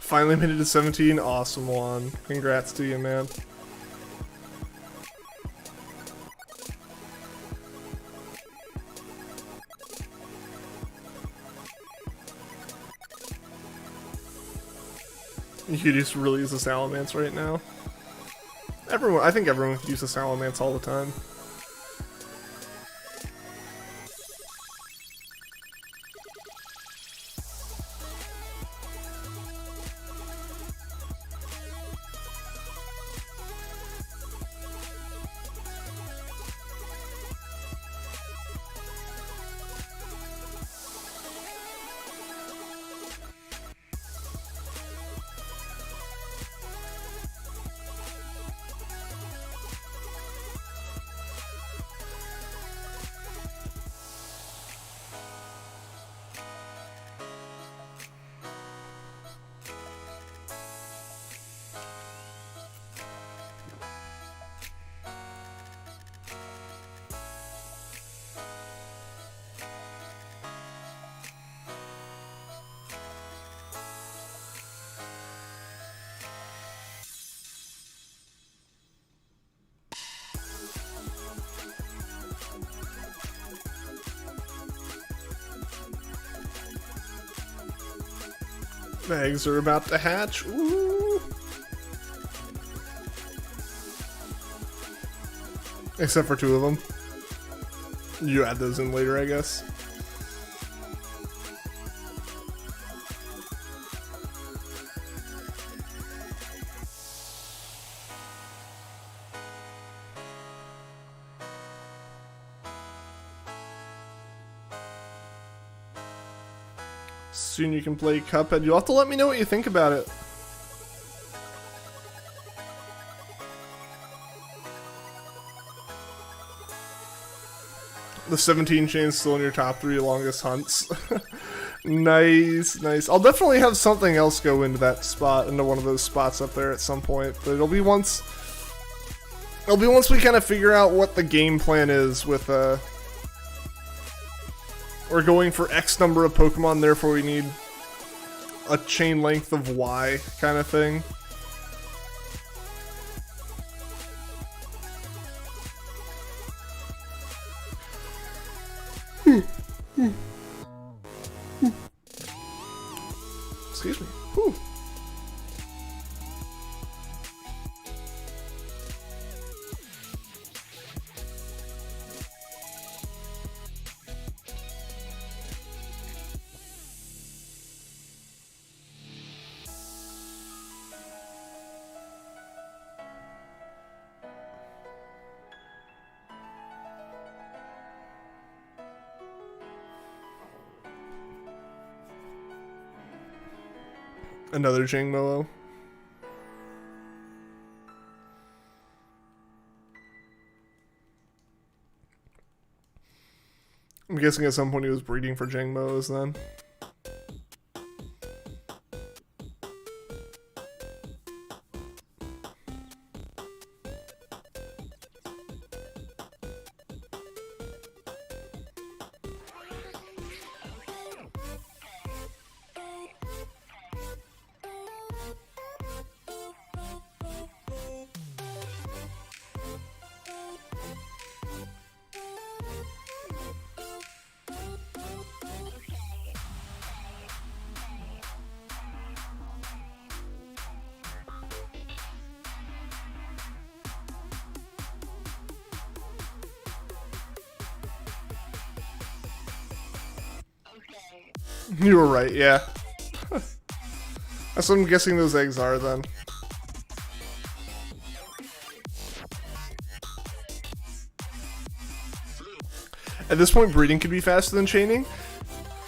Finally made it to 17. Awesome one. Congrats to you, man. You could just really use the Salamence right now. I think everyone could use the Salamence all the time. The eggs are about to hatch. Ooh. Except for 2 of them. You add those in later, I guess. Soon you can play Cuphead. You'll have to let me know what you think about it. The 17 chain's still in your top 3 longest hunts. Nice, nice. I'll definitely have something else go into that spot, into one of those spots up there at some point. But it'll be once we kind of figure out what the game plan is with we're going for X number of Pokemon, therefore we need a chain length of Y kind of thing. Excuse me. Whew. Another Jangmo-O. I'm guessing at some point he was breeding for Jangmo-Os then. You were right, yeah. That's what I'm guessing those eggs are then. At this point, breeding could be faster than chaining.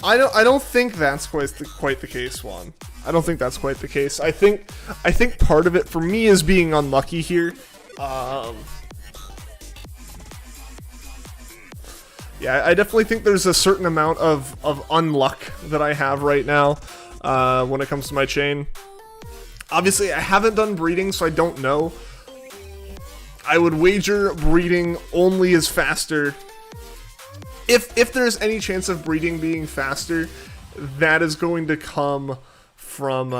I don't think that's quite the case, Juan. I don't think that's quite the case. I think part of it for me is being unlucky here. Yeah, I definitely think there's a certain amount of unluck that I have right now when it comes to my chain. Obviously, I haven't done breeding, so I don't know. I would wager breeding only is faster. If there's any chance of breeding being faster, that is going to come from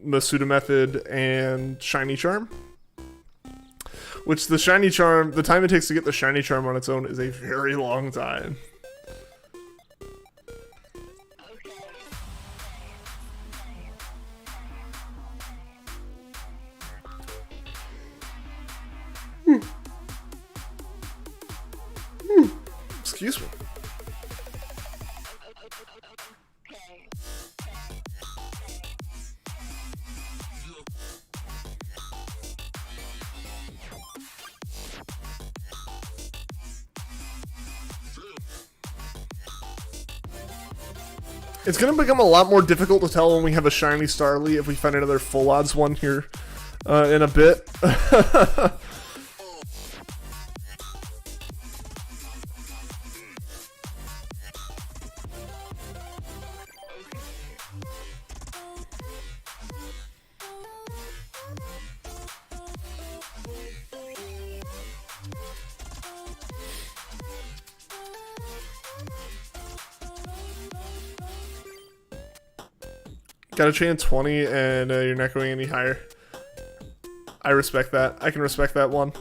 Masuda Method and Shiny Charm. Which the Shiny Charm, the time it takes to get the Shiny Charm on its own is a very long time. Excuse me. It's going to become a lot more difficult to tell when we have a shiny Starly if we find another full odds one here in a bit. Got a chain 20 and you're not going any higher. I respect that. I can respect that one.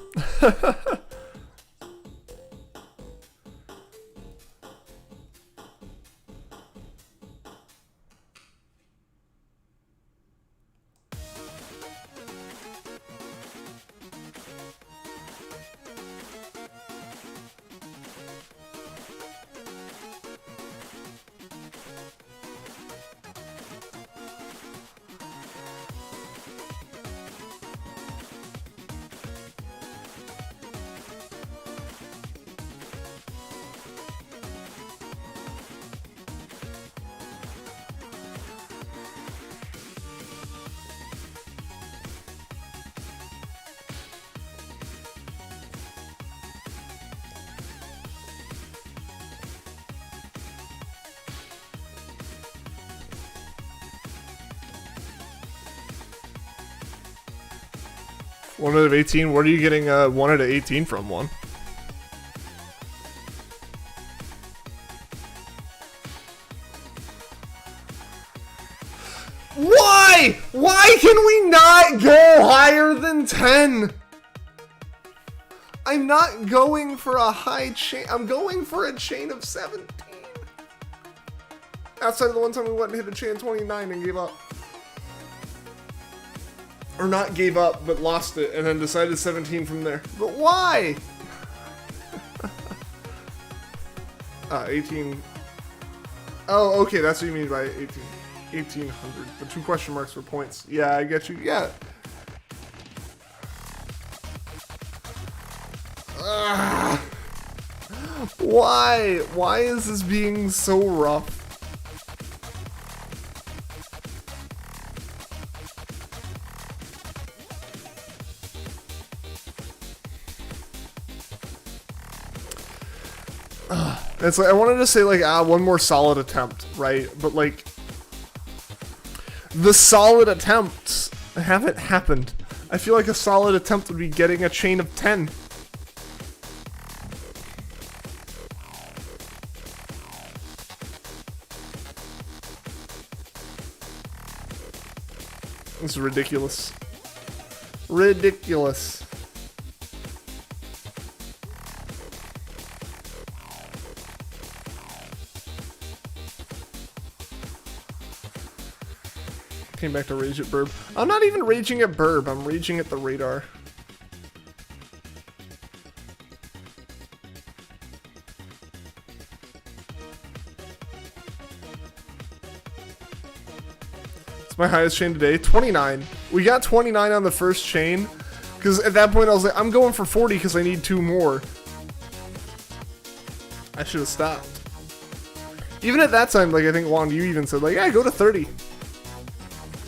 One out of 18. Where are you getting 1 out of 18 from one? Why? Why can we not go higher than 10? I'm not going for a high chain. I'm going for a chain of 17. Outside of the one time we went and hit a chain 29 and gave up. Or not gave up, but lost it, and then decided 17 from there. But why? 18. Oh, okay, that's what you mean by 18. 1800. The 2 question marks for points. Yeah, I get you. Yeah. Why? Why is this being so rough? And it's like, I wanted to say, like, one more solid attempt, right? But, like, the solid attempts haven't happened. I feel like a solid attempt would be getting a chain of 10. This is ridiculous. Ridiculous. Came back to rage at Burb. I'm not even raging at Burb, I'm raging at the radar. It's my highest chain today, 29. We got 29 on the first chain, because at that point I was like, I'm going for 40 because I need 2 more. I should have stopped. Even at that time, like, I think Juan, you even said, like, yeah, go to 30.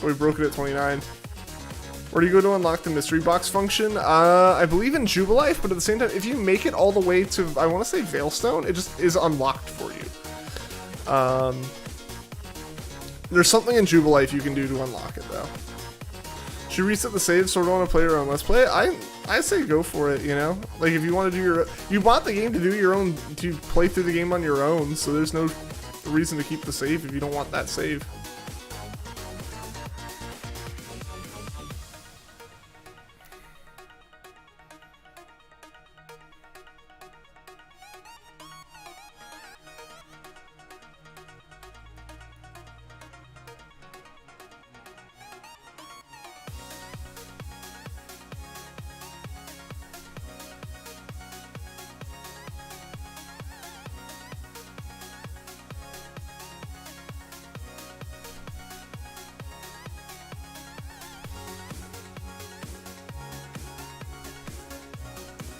We broke it at 29. Where do you go to unlock the mystery box function? I believe in Jubilife, but at the same time, if you make it all the way to, I want to say Veilstone, it just is unlocked for you. There's something in Jubilife you can do to unlock it, though. Should you reset the save so I don't want to play your own Let's Play? I say go for it, you know? Like, if you want to do your... You bought the game to do your own... To play through the game on your own, so there's no reason to keep the save if you don't want that save.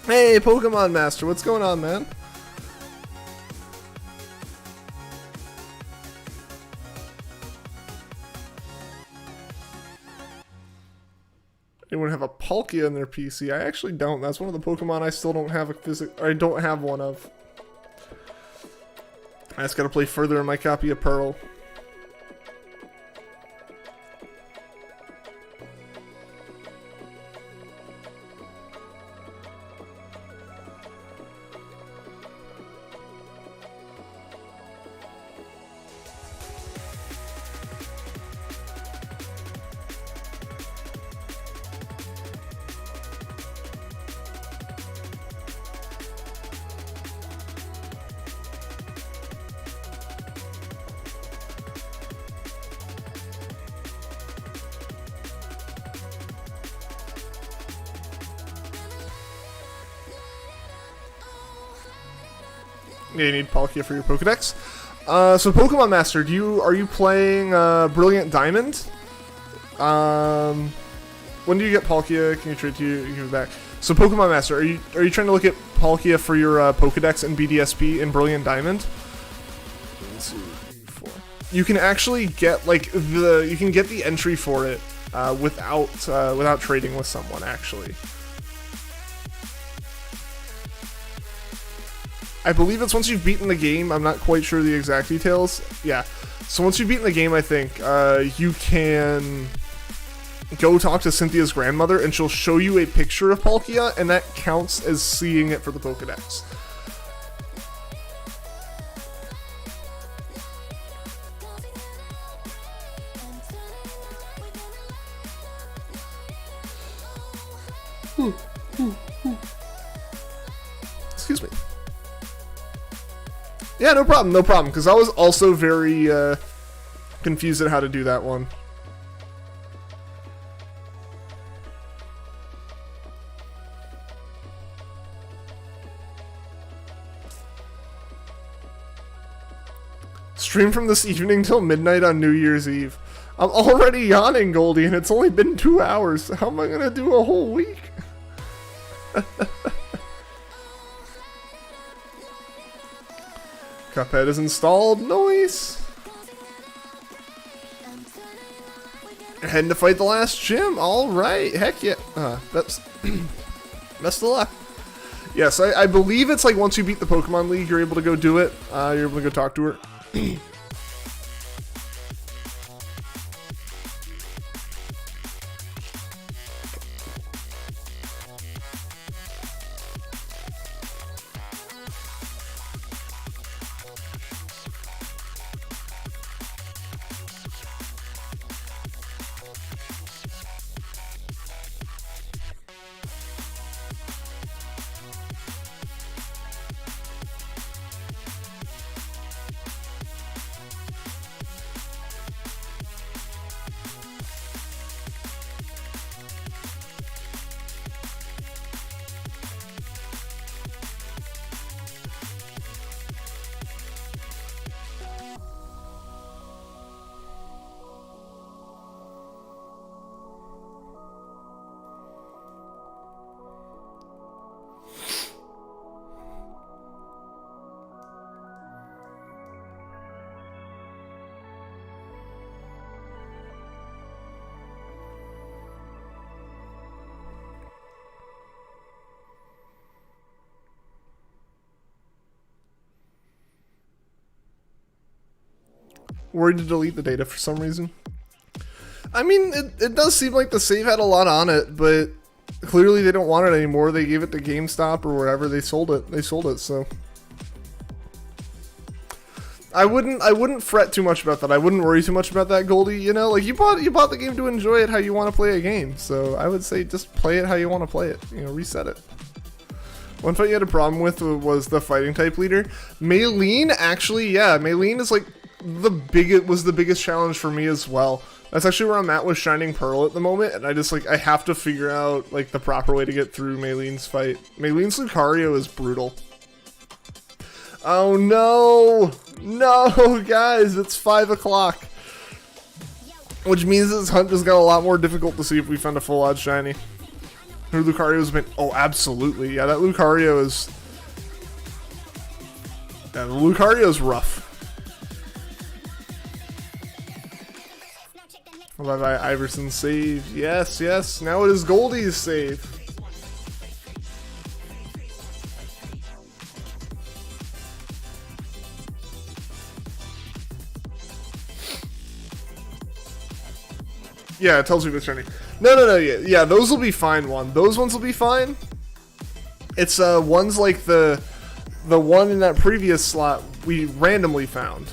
Hey, Pokemon Master, what's going on, man? Anyone have a Palkia in their PC? I actually don't. That's one of the Pokemon I still don't have I don't have one of. I just gotta play further in my copy of Pearl. Yeah, you need Palkia for your Pokedex. So Pokemon Master, are you playing Brilliant Diamond? When do you get Palkia? Can you trade to you? Give it back. So Pokemon Master, are you trying to look at Palkia for your Pokedex and BDSP in Brilliant Diamond? 1, 2, 3, 4. You can actually get you can get the entry for it without trading with someone actually. I believe it's once you've beaten the game. I'm not quite sure the exact details. Yeah. So once you've beaten the game, I think, you can go talk to Cynthia's grandmother, and she'll show you a picture of Palkia, and that counts as seeing it for the Pokedex. Excuse me. Yeah, no problem, because I was also very confused at how to do that one. Stream from this evening till midnight on New Year's Eve. I'm already yawning, Goldie, and it's only been 2 hours. How am I gonna do a whole week? Cuphead is installed. Nice. You're heading to fight the last gym. All right. Heck yeah. That's best of luck. Yes, I believe it's like once you beat the Pokemon League, you're able to go do it. You're able to go talk to her. Worried to delete the data for some reason. I mean, it does seem like the save had a lot on it, but clearly they don't want it anymore. They gave it to GameStop or wherever. They sold it. They sold it, so I wouldn't fret too much about that. I wouldn't worry too much about that, Goldie. You know, like you bought the game to enjoy it how you want to play a game. So I would say just play it how you want to play it. You know, reset it. One fight you had a problem with was the fighting type leader. Maylene, actually, yeah, Maylene is like the biggest challenge for me as well. That's actually where I'm at with Shining Pearl at the moment, and I have to figure out like the proper way to get through Maylene's fight. Maylene's Lucario is brutal. Oh no! No, guys, it's 5 o'clock. Which means this hunt just got a lot more difficult to see if we found a full odds shiny. Her Lucario's been, oh, absolutely. Yeah, that Lucario is, yeah, the Lucario's rough. Levi Iverson's save. Yes, yes. Now it is Goldie's save. Yeah, it tells you which shiny. No, yeah, those will be fine. Those ones will be fine. It's ones like the one in that previous slot we randomly found.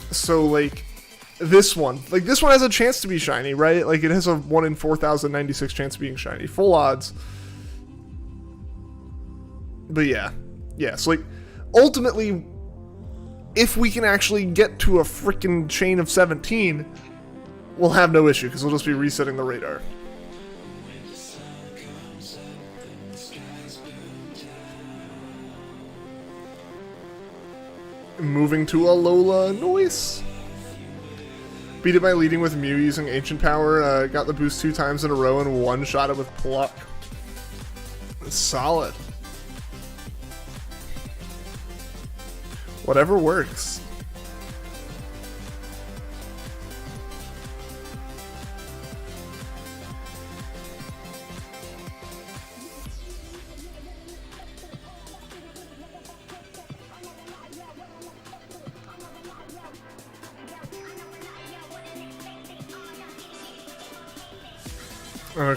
So like this one has a chance to be shiny, right? Like it has a 1 in 4,096 chance of being shiny, full odds. But yeah, so like ultimately, if we can actually get to a freaking chain of 17, we'll have no issue because we'll just be resetting the radar. Moving to Alola, nice. Beat it by leading with Mew using Ancient Power. Got the boost 2 times in a row and one-shot it with Pluck. Solid. Whatever works.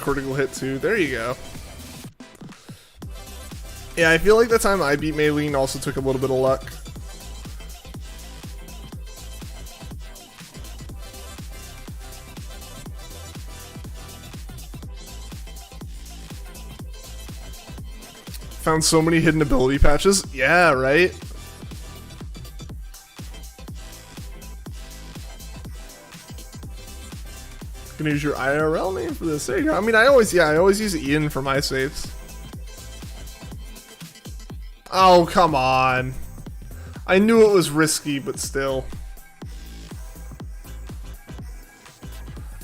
Critical hit too. There you go. Yeah, I feel like the time I beat Maylene also took a little bit of luck. Found so many hidden ability patches. Yeah, right? Gonna use your IRL name for this. There you go. I mean, I always use Ian for my saves. Oh, come on. I knew it was risky, but still.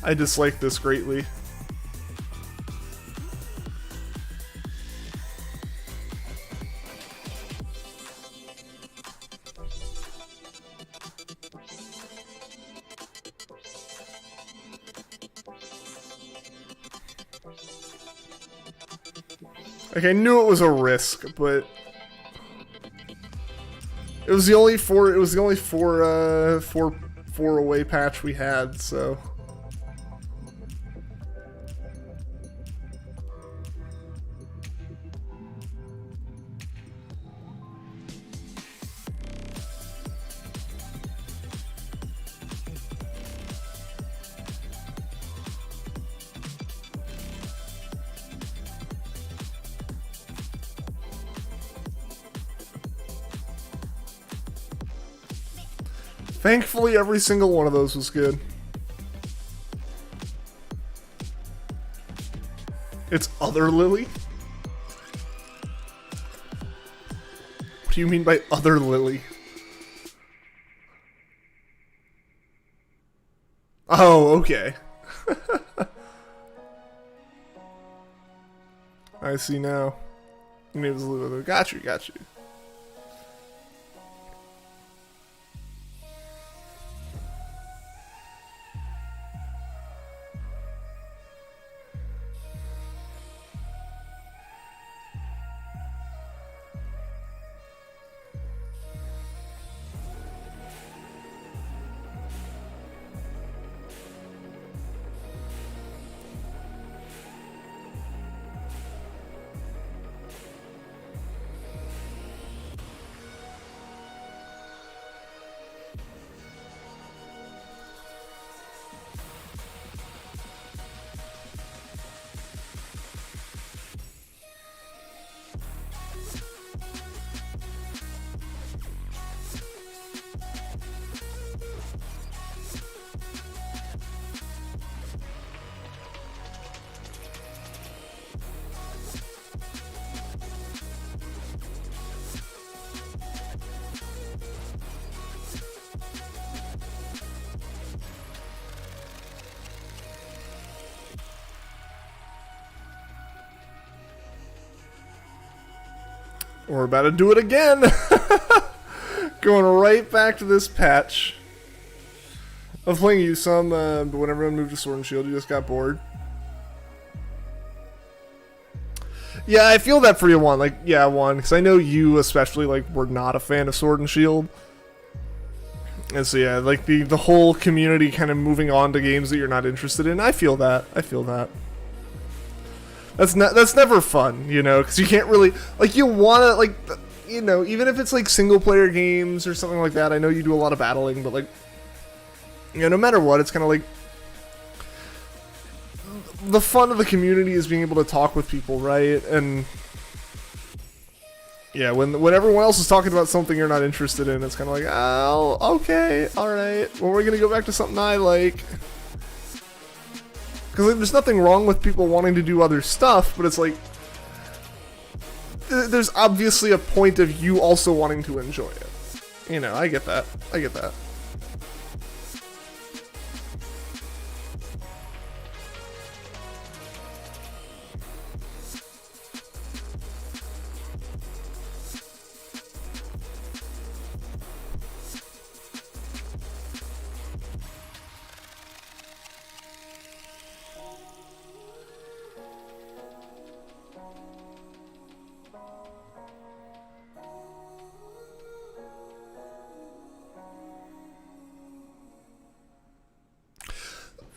I dislike this greatly. Like, I knew it was a risk, but it was the only four away patch we had, so. Thankfully, every single one of those was good. It's other Lily? What do you mean by other Lily? Oh, okay. I see now. Got you, got you. We're about to do it again. Going right back to this patch. I was playing you some, but when everyone moved to Sword and Shield, you just got bored. Yeah, I feel that for you, Juan. Like, yeah, Juan, because I know you especially, like, were not a fan of Sword and Shield. And so, yeah, like, the whole community kind of moving on to games that you're not interested in. I feel that. I feel that. That's never fun, you know, because you can't really, like, you want to, like, you know, even if it's, like, single-player games or something like that, I know you do a lot of battling, but, like, you know, no matter what, it's kind of like, the fun of the community is being able to talk with people, right? And, yeah, when everyone else is talking about something you're not interested in, it's kind of like, oh, okay, alright, well, we're going to go back to something I like. Because like, there's nothing wrong with people wanting to do other stuff, but it's like, there's obviously a point of you also wanting to enjoy it. You know, I get that. I get that.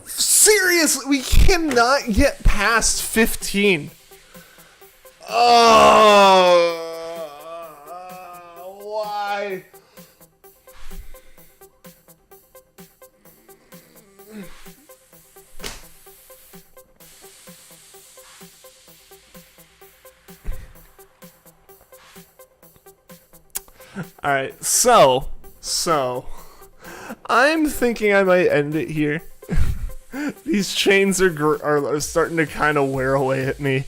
Seriously, we cannot get past 15. Oh, why? All right, so I'm thinking I might end it here. These chains are starting to kind of wear away at me.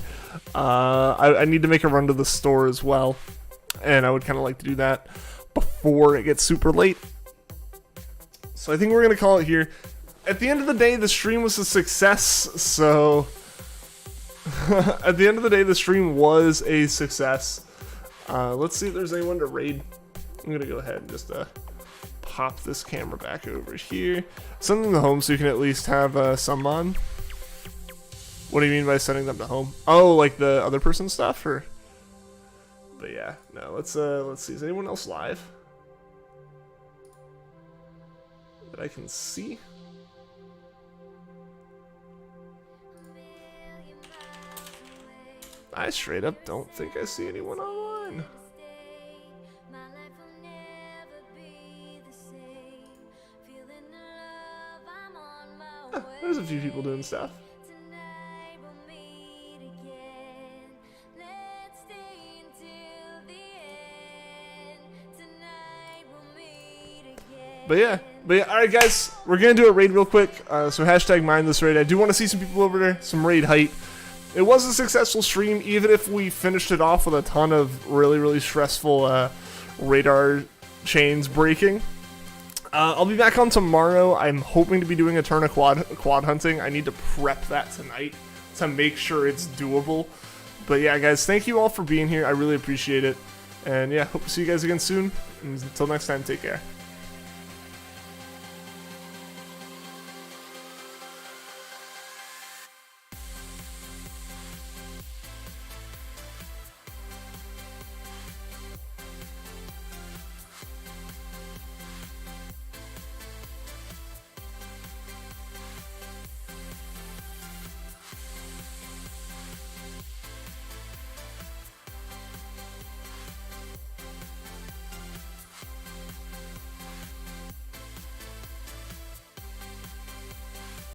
I need to make a run to the store as well, and I would kind of like to do that before it gets super late. So I think we're gonna call it here. At the end of the day, the stream was a success. So at the end of the day, the stream was a success. Let's see if there's anyone to raid. I'm gonna go ahead and just pop this camera back over here. Send them to home so you can at least have some on. What do you mean by sending them to home? Oh, like the other person's stuff, or? But yeah, no. Let's see. Is anyone else live that I can see? I straight up don't think I see anyone online. Huh, there's a few people doing stuff. But yeah, alright guys, we're gonna do a raid real quick, so hashtag mindless raid. I do want to see some people over there, some raid hype. It was a successful stream, even if we finished it off with a ton of really stressful radar chains breaking. I'll be back on tomorrow. I'm hoping to be doing a turn of quad hunting. I need to prep that tonight to make sure it's doable. But yeah, guys, thank you all for being here. I really appreciate it. And yeah, hope to see you guys again soon. And until next time, take care.